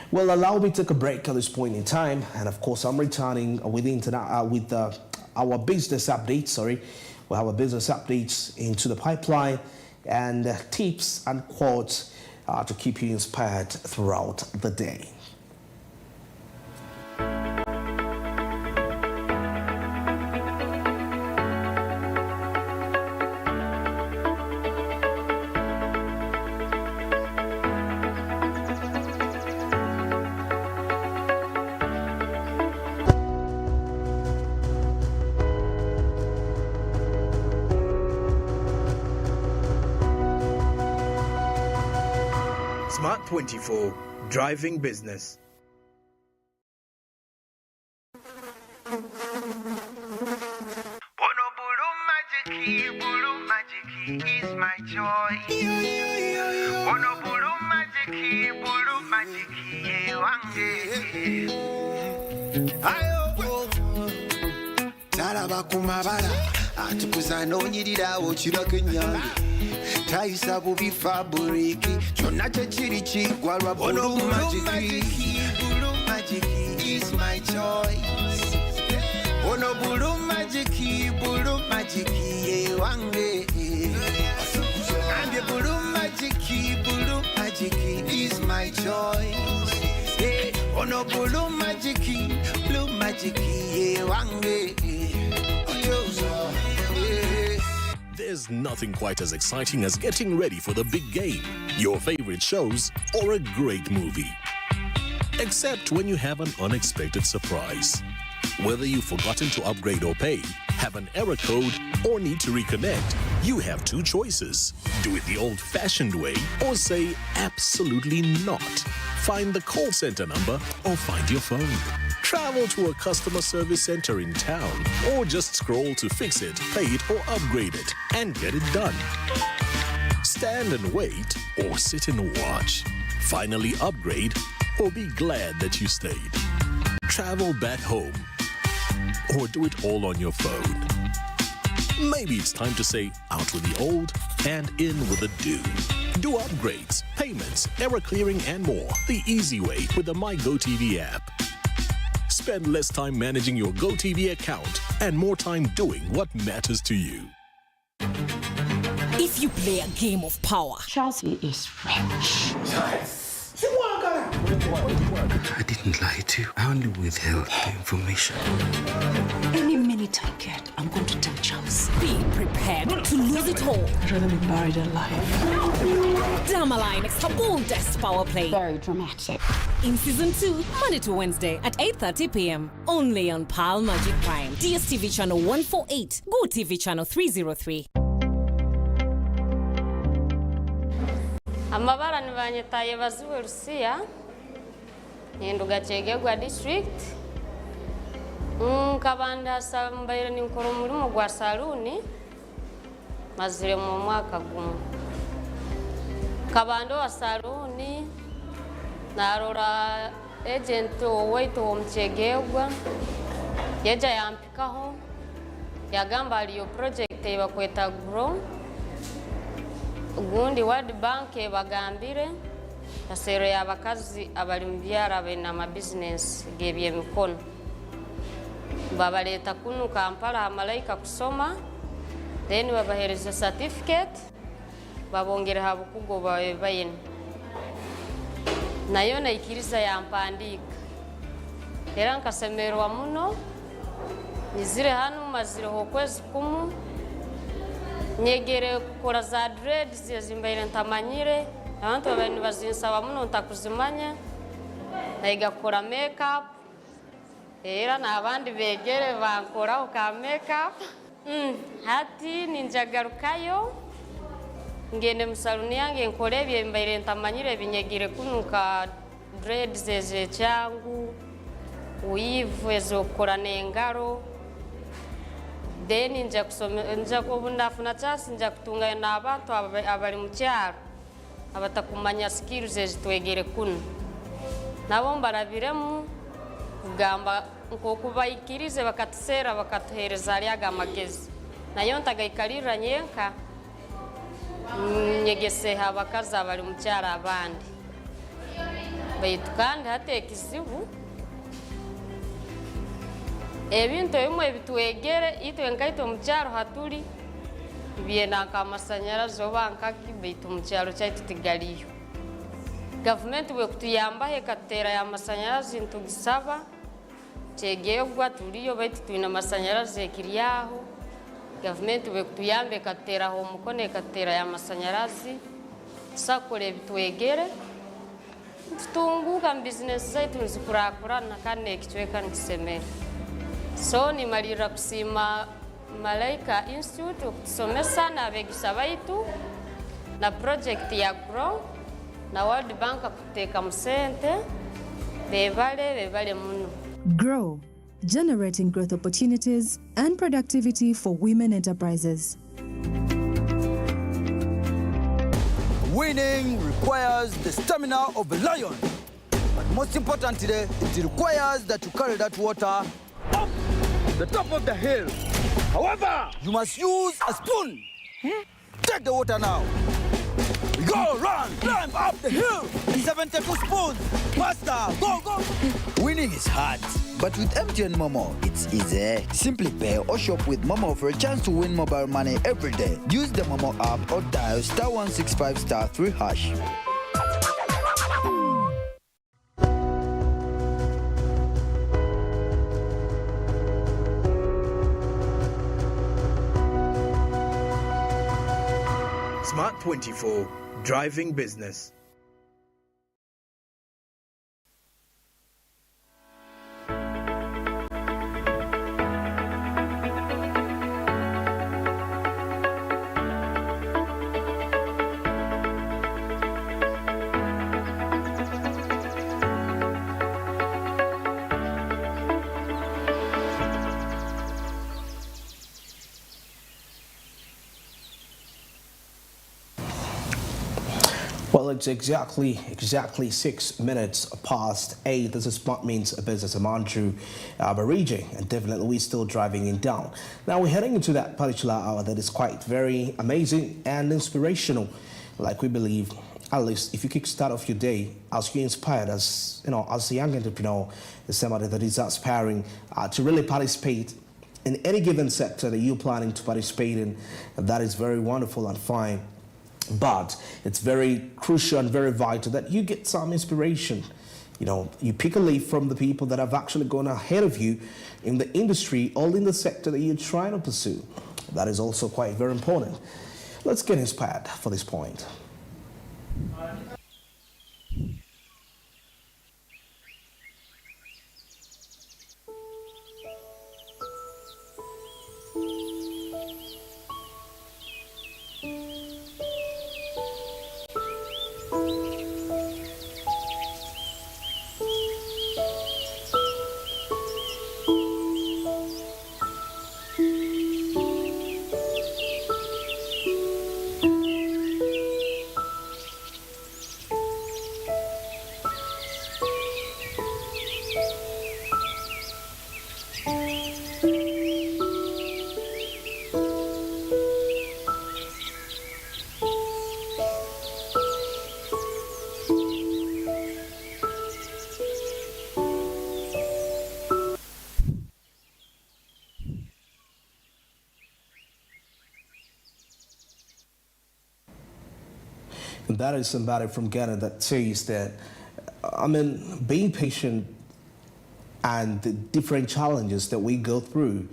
B: Well, allow me to take a break at this point in time, and of course I'm returning with our business updates. We'll have our business updates into the pipeline and tips and quotes to keep you inspired throughout the day.
A: Smart 24, driving business.
N: Is my joy. Ono bulu magiki, bulu magiki, wange. Ayo, Taraba kumabala, atukuza no nyirira ochira kenyange. Taisa bubi fabriki, chona chiri chigwa lwa bulu magiki. Bulu magiki is my choice. Ono bulu magiki, wange. Bulu magiki is my choice. Hey, ono bulu magiki, wange.
E: There's nothing quite as exciting as getting ready for the big game, your favorite shows, or a great movie. Except when you have an unexpected surprise. Whether you've forgotten to upgrade or pay, have an error code, or need to reconnect, you have two choices. Do it the old-fashioned way, or say absolutely not. Find the call center number or find your phone. Travel to a customer service center in town, or just scroll to fix it, pay it, or upgrade it, and get it done. Stand and wait, or sit and watch. Finally upgrade, or be glad that you stayed. Travel back home, or do it all on your phone. Maybe it's time to say out with the old and in with the new. Do upgrades, payments, error clearing, and more the easy way with the MyGoTV app. Spend less time managing your GoTV account and more time doing what matters to you.
K: If you play a game of power,
L: Chelsea is rich.
M: I didn't lie to you. I only withheld the information.
L: Any minute I get, I'm going to tell Chelsea.
K: Be prepared to lose it all.
L: I'd rather be buried alive.
K: Dramaline X her boldest power play.
L: Very dramatic.
K: In season 2, Monday to Wednesday at 8:30 p.m. Only on Pal Magic Prime. DSTV channel 148. GoTV channel 303.
I: Amabara nibanyetaye baziwe Rusiya Nyenduga Kyegegwa district Kabanda sambaire ninkora umurimo gwa saluni mazire mu mwaka gumu Kabando wa saluni narora agent owaito omkyegegwa yeja yampikaho yagamba aliyo project ebakweta grow Gundi World Bank bagambire tasero y'abakazi abali mu byara bena ama business gebye mikono babaleta kunu Kampala Malaika kusoma then babahereza certificate babongera habukugo bayene nayo naikiriza yampandika era nkasemerwa muno nizire hanu mazire hokwezi kumu nyegere kukora za dreads zimbaire ntamanyire abantu babani bazinsaba muno ntakuzimanya nayiga kukora makeup era n'abandi begere bankora ka makeup
O: Hati ninjagarukayo ngende musaluni yange nkole ebyembaire ntamanyire binyegire kunuka dreads ez'ekyangu weave ez'okukora n'engaro then nja kubunafuna chance nja kutunga n'abantu abali mu kyaro abatakumanya skills ezitwegere kuno nabo mbarabiremu kugamba nkokubayikirize bakatuseera bakatuhereza alyaga amagezi nayo ntagaikalira nyenka nyegeseha abakazi abali mu kyaro abandi baitu kandi hate ekizibu ebintu bimwe bitwegere itwe nkaitwe mu kyaro hatuli byenanka amasanyarazi oba nkaki baitu mu kyaro kyaitu tigaliyo gavumenti bwe kutuyambaho ekatutera y'amasanyarazi ntugisaba kyegegwa tuliyo baitu tuyina amasanyarazi ekiryaho gavumenti bwe kutuyamba ekatuteraho omukono ekatutera y'amasanyarazi tusakole bitwegere tutunguka mu bizinesi zaitu nzikurakurana kandi nekicweka nikisemera so nimalira kusima Malaika Institute okutusomesa n'abegisa baitu na project ya Grow na World Bank kuteka mu sente bebale muno.
J: Grow, generating growth opportunities and productivity for women enterprises.
D: Winning requires the stamina of a lion. But most importantly, it requires that you carry that water up the top of the hill. However, you must use a spoon. Take the water now. Go, run, climb up the hill. 72 spoons. Faster, go. Winning is hard, but with MTN Momo, it's easy. Simply pay or shop with Momo for a chance to win mobile money every day. Use the Momo app or dial *165*3#.
A: Smart 24, driving business.
B: Well, it's exactly 6 minutes past 8. This is Smart Means Business. I'm Andrew Barigi, and definitely we're still driving in down. Now we're heading into that particular hour that is quite very amazing and inspirational. Like we believe, at least if you kickstart off your day as you're inspired, as you know, as a young entrepreneur, as somebody that is aspiring to really participate in any given sector that you're planning to participate in, that is very wonderful and fine. But it's very crucial and very vital that you get some inspiration. You know, you pick a leaf from the people that have actually gone ahead of you in the industry or in the sector that you're trying to pursue. That is also quite very important. Let's get inspired for this point. And that is somebody from Ghana that says that, I mean, being patient and the different challenges that we go through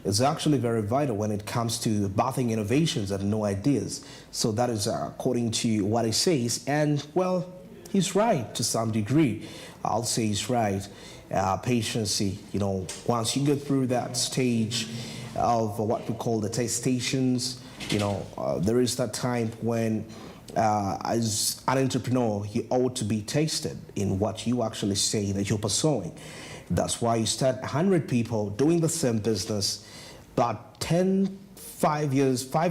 B: is actually very vital when it comes to birthing innovations and new ideas. So that is according to what he says. And, well, he's right to some degree. I'll say he's right. Patience, you know, once you go through that stage of what we call the test stations. You know, there is that time when as an entrepreneur, you ought to be tested in what you actually say that you're pursuing. That's why you start 100 people doing the same business, but 5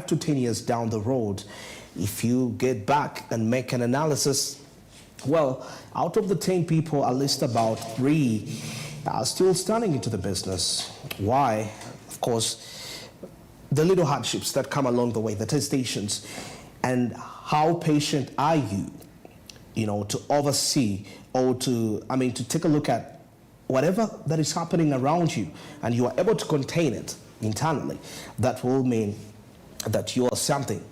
B: to 10 years down the road, if you get back and make an analysis, well, out of the 10 people, at least about 3 are still standing into the business. Why? Of course, the little hardships that come along the way, the test stations, and how patient are you, you know, to oversee or to take a look at whatever that is happening around you, and you are able to contain it internally. That will mean that you are something.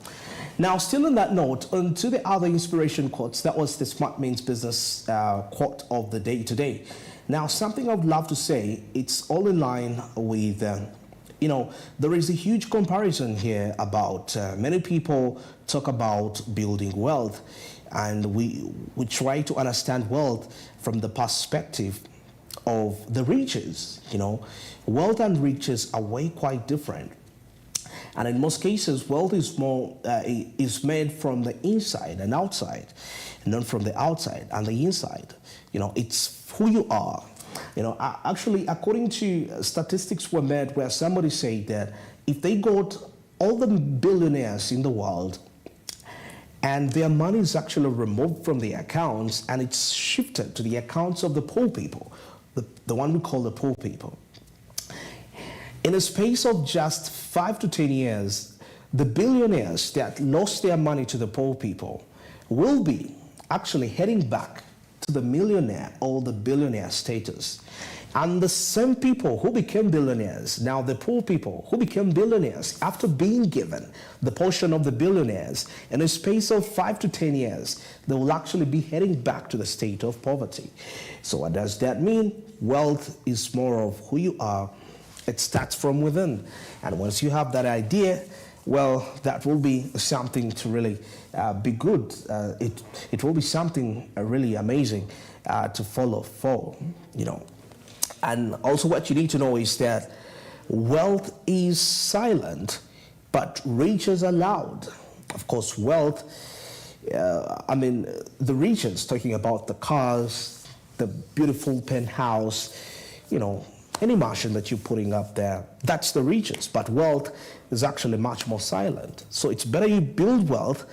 B: Now, still on that note, on to the other inspiration quotes. That was the Smart Means Business quote of the day today. Now, something I would love to say, it's all in line with, you know, there is a huge comparison here about many people talk about building wealth, and we try to understand wealth from the perspective of the riches. You know, wealth and riches are way quite different. And in most cases, wealth is is made from the inside and outside, not from the outside and the inside. You know, it's who you are. You know, actually, according to statistics were made where somebody said that if they got all the billionaires in the world and their money is actually removed from the accounts and it's shifted to the accounts of the poor people, the one we call the poor people, in a space of just 5 to 10 years, the billionaires that lost their money to the poor people will be actually heading back to the millionaire or the billionaire status. And the same people who became billionaires, now the poor people who became billionaires after being given the portion of the billionaires, in a space of 5 to 10 years, they will actually be heading back to the state of poverty. So what does that mean? Wealth is more of who you are. It starts from within. And once you have that idea, well, that will be something to really be good. It will be something really amazing to follow for, you know. And also what you need to know is that wealth is silent, but riches are loud. Of course, wealth, the riches, talking about the cars, the beautiful penthouse, you know, any mansion that you're putting up there, that's the riches. But wealth is actually much more silent. So it's better you build wealth.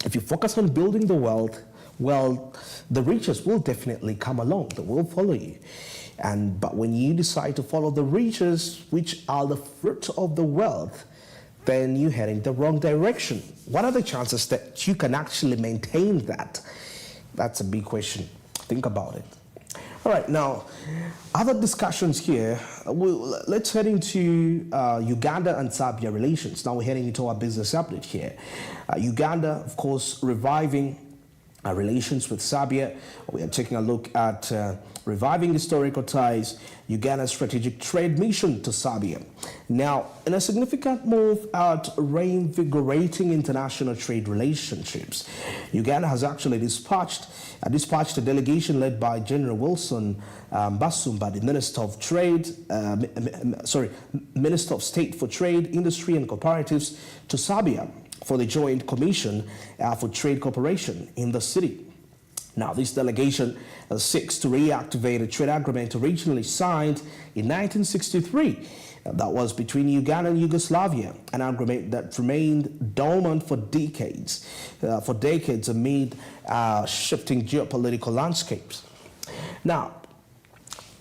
B: If you focus on building the wealth, well, the riches will definitely come along. They will follow you. But when you decide to follow the riches, which are the fruit of the wealth, then you're heading the wrong direction. What are the chances that you can actually maintain that? That's a big question. Think about it. All right, now, other discussions here. Let's head into Uganda and Zambia relations. Now we're heading into our business update here. Uganda, of course, reviving relations with Zambia. We are taking a look at reviving historical ties, Uganda's strategic trade mission to Zambia. Now, in a significant move at reinvigorating international trade relationships, Uganda has actually dispatched a delegation led by General Wilson Basumba, the Minister of Minister of State for Trade, Industry and Cooperatives, to Zambia for the Joint Commission for Trade Cooperation in the city. Now, this delegation seeks to reactivate a trade agreement originally signed in 1963 that was between Uganda and Yugoslavia, an agreement that remained dormant for decades amid shifting geopolitical landscapes. Now,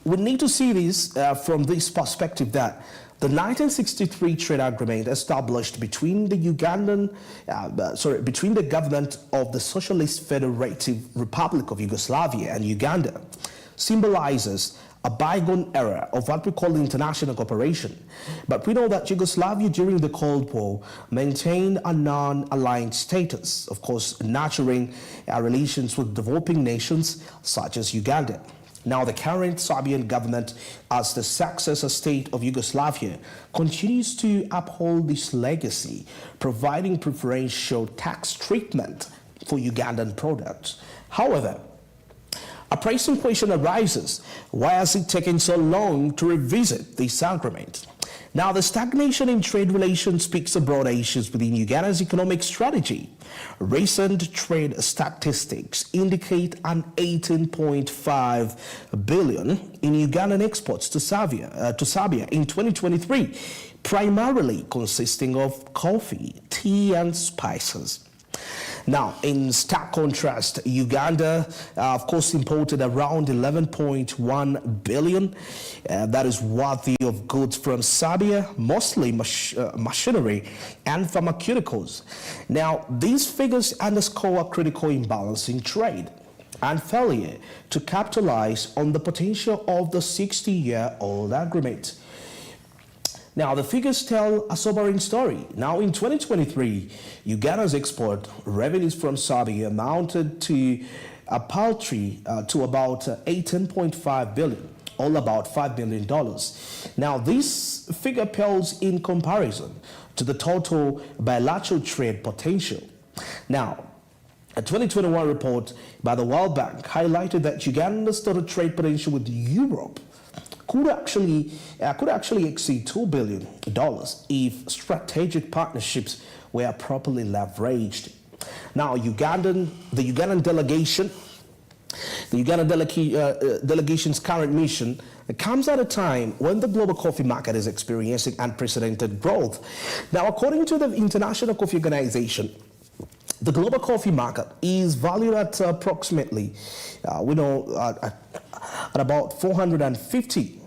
B: we need to see this from this perspective that the 1963 trade agreement established between the between the government of the Socialist Federative Republic of Yugoslavia and Uganda symbolizes a bygone era of what we call international cooperation. But we know that Yugoslavia during the Cold War maintained a non-aligned status, of course, nurturing relations with developing nations such as Uganda. Now, the current Serbian government, as the successor state of Yugoslavia, continues to uphold this legacy, providing preferential tax treatment for Ugandan products. However, a pressing question arises: why has it taken so long to revisit this agreement? Now, the stagnation in trade relations speaks of broader issues within Uganda's economic strategy. Recent trade statistics indicate an 18.5 billion in Ugandan exports to Zambia in 2023, primarily consisting of coffee, tea, and spices. Now, in stark contrast, Uganda, of course, imported around 11.1 billion. That is worthy of goods from Zambia, mostly machinery and pharmaceuticals. Now, these figures underscore a critical imbalance in trade and failure to capitalize on the potential of the 60-year-old agreement. Now, the figures tell a sobering story. Now, in 2023, Uganda's export revenues from Zambia amounted to a paltry to about 18.5 billion, all about $5 billion. Now, this figure pales in comparison to the total bilateral trade potential. Now, a 2021 report by the World Bank highlighted that Uganda's total trade potential with Europe could actually exceed $2 billion if strategic partnerships were properly leveraged. Now, the Ugandan delegation's current mission comes at a time when the global coffee market is experiencing unprecedented growth. Now, according to the International Coffee Organization, the global coffee market is valued at approximately, at about 450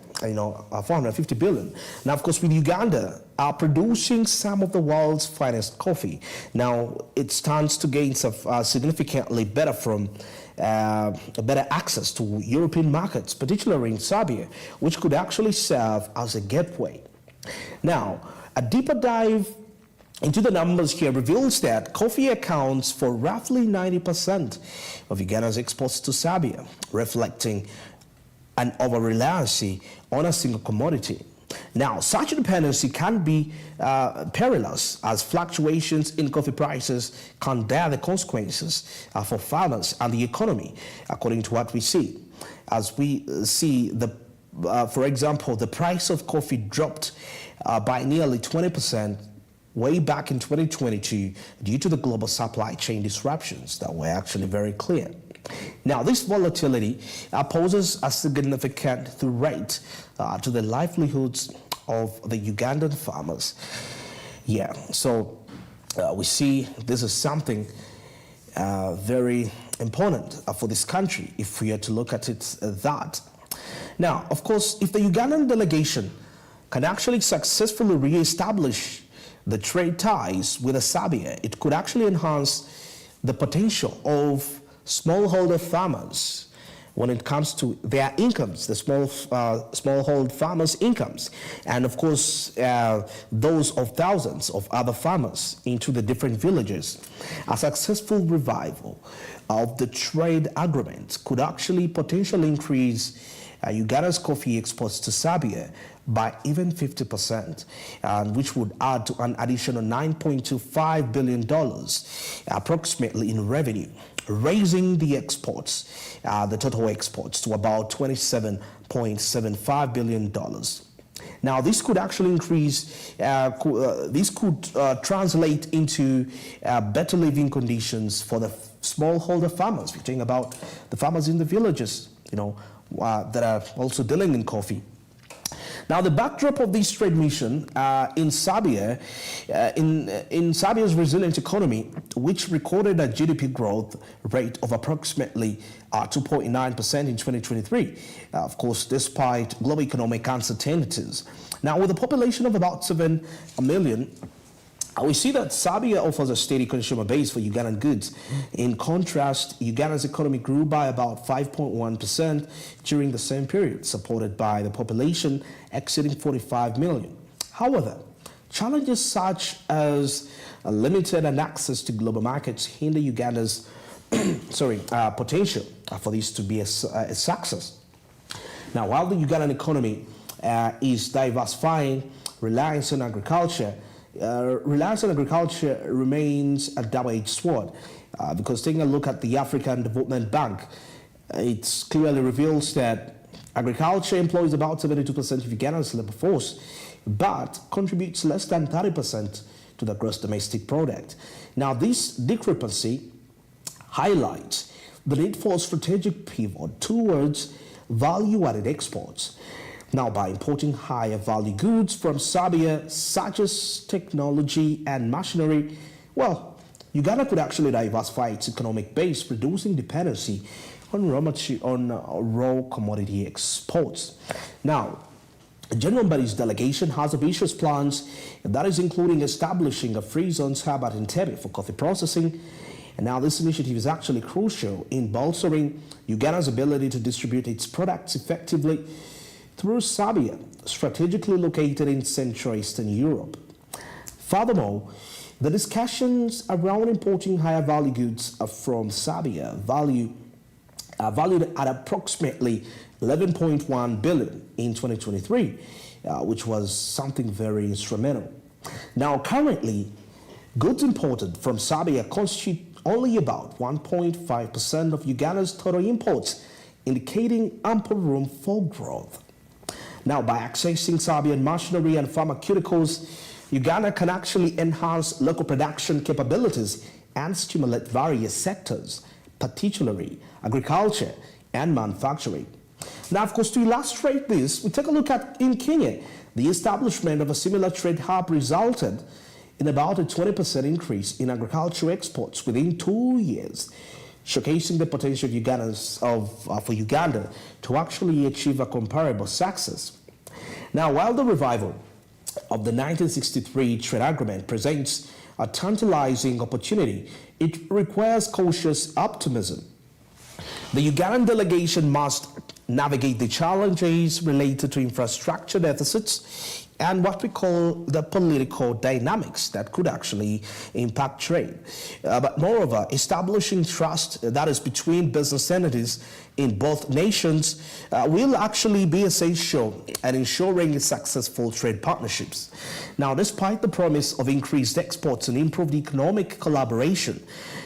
B: billion. Now, of course, with Uganda producing some of the world's finest coffee, now it stands to gain significantly better from better access to European markets, particularly in Zambia, which could actually serve as a gateway. Now, a deeper dive into the numbers here reveals that coffee accounts for roughly 90% of Uganda's exports to Zambia, reflecting an over-reliance on a single commodity. Now, such dependency can be perilous, as fluctuations in coffee prices can bear the consequences for farmers and the economy, according to what we see. As we see, for example, the price of coffee dropped by nearly 20% way back in 2022 due to the global supply chain disruptions that were actually very clear. Now, this volatility poses a significant threat to the livelihoods of the Ugandan farmers. Yeah, so we see this is something very important for this country, if we are to look at it that. Now, of course, if the Ugandan delegation can actually successfully re-establish the trade ties with Zambia, it could actually enhance the potential of smallholder farmers when it comes to their incomes, the smallhold farmers' incomes, and of course those of thousands of other farmers into the different villages. A successful revival of the trade agreement could actually potentially increase Uganda's coffee exports to Zambia by even 50%, which would add to an additional $9.25 billion approximately in revenue, raising the exports, the total exports, to about $27.75 billion. Now, this could actually increase, this could translate into better living conditions for the smallholder farmers. We're talking about the farmers in the villages, that are also dealing in coffee. Now, the backdrop of this trade mission in Zambia, in Zambia's resilient economy, which recorded a GDP growth rate of approximately 2.9% in 2023, of course, despite global economic uncertainties. Now, with a population of about 7 million, we see that Zambia offers a steady consumer base for Ugandan goods. In contrast, Uganda's economy grew by about 5.1% during the same period, supported by the population exceeding 45 million. However, challenges such as limited access to global markets hinder Uganda's potential for this to be a success. Now, while the Ugandan economy is diversifying, reliance on agriculture remains a double-edged sword, because taking a look at the African Development Bank, it clearly reveals that Agriculture employs about 72% of Uganda's labor force, but contributes less than 30% to the gross domestic product. Now, this discrepancy highlights the need for a strategic pivot towards value-added exports. Now, by importing higher value goods from Serbia, such as technology and machinery, well, Uganda could actually diversify its economic base, reducing dependency on raw commodity exports. Now, General Mbadi's delegation has ambitious plans, and that is including establishing a free zones hub at Entebbe for coffee processing. And now this initiative is actually crucial in bolstering Uganda's ability to distribute its products effectively through Serbia, strategically located in Central Eastern Europe. Furthermore, the discussions around importing higher value goods from Serbia valued at approximately 11.1 billion in 2023, which was something very instrumental. Now, currently, goods imported from Serbia constitute only about 1.5% of Uganda's total imports, indicating ample room for growth. Now, by accessing Serbian machinery and pharmaceuticals, Uganda can actually enhance local production capabilities and stimulate various sectors, particularly agriculture and manufacturing. Now, of course, to illustrate this, we take a look at in Kenya. The establishment of a similar trade hub resulted in about a 20% increase in agricultural exports within 2 years, showcasing the potential for Uganda to actually achieve a comparable success. Now, while the revival of the 1963 trade agreement presents a tantalizing opportunity, it requires cautious optimism. The Ugandan delegation must navigate the challenges related to infrastructure deficits and what we call the political dynamics that could actually impact trade. But moreover, establishing trust that is between business entities in both nations will actually be essential in ensuring successful trade partnerships. Now, despite the promise of increased exports and improved economic collaboration,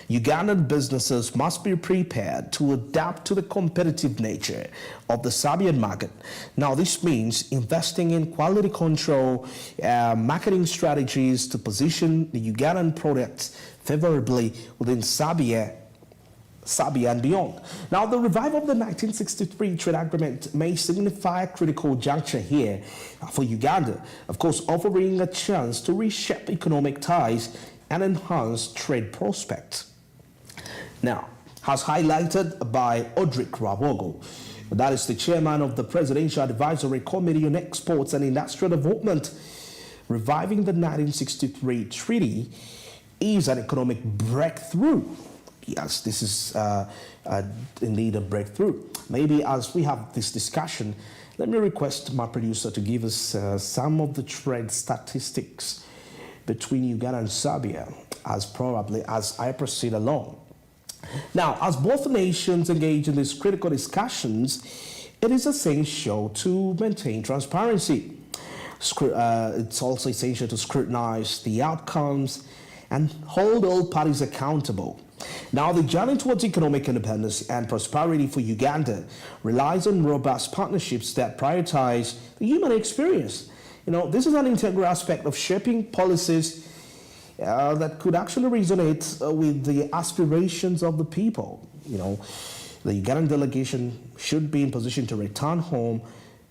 B: Ugandan businesses must be prepared to adapt to the competitive nature of the Serbian market. Now, this means investing in quality control, marketing strategies to position the Ugandan products favorably within Serbia and beyond. Now, the revival of the 1963 trade agreement may signify a critical juncture here for Uganda, of course, offering a chance to reshape economic ties and enhance trade prospects. Now, as highlighted by Odrick Rabogo, that is the chairman of the Presidential Advisory Committee on Exports and Industrial Development, reviving the 1963 treaty is an economic breakthrough. Yes, this is indeed a breakthrough. Maybe as we have this discussion, let me request my producer to give us some of the trade statistics between Uganda and Serbia as I proceed along. Now, as both nations engage in these critical discussions, it is essential to maintain transparency. It's also essential to scrutinize the outcomes and hold all parties accountable. Now, the journey towards economic independence and prosperity for Uganda relies on robust partnerships that prioritize the human experience. This is an integral aspect of shaping policies that could actually resonate with the aspirations of the people. The Ugandan delegation should be in position to return home,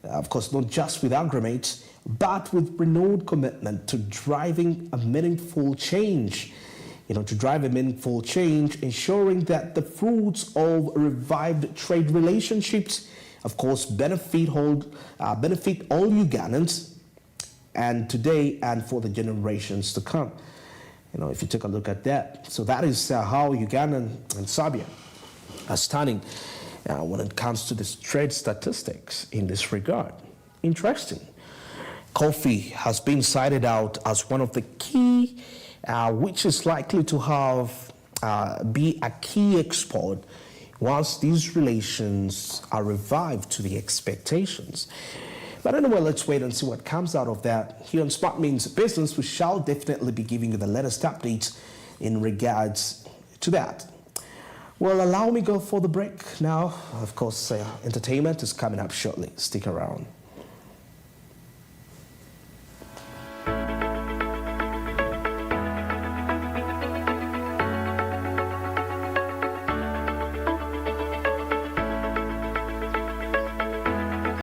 B: of course, not just with agreements, but with renewed commitment to driving a meaningful change. Ensuring that the fruits of revived trade relationships, of course, benefit all Ugandans, and today and for the generations to come. If you take a look at that. So that is how Uganda and Serbia are standing when it comes to the trade statistics in this regard. Interesting. Coffee has been cited out as one of the key, which is likely to be a key export once these relations are revived to the expectations. But anyway, let's wait and see what comes out of that. Here on Smart Means Business, we shall definitely be giving you the latest updates in regards to that. Well, allow me go for the break now. Of course, entertainment is coming up shortly. Stick around.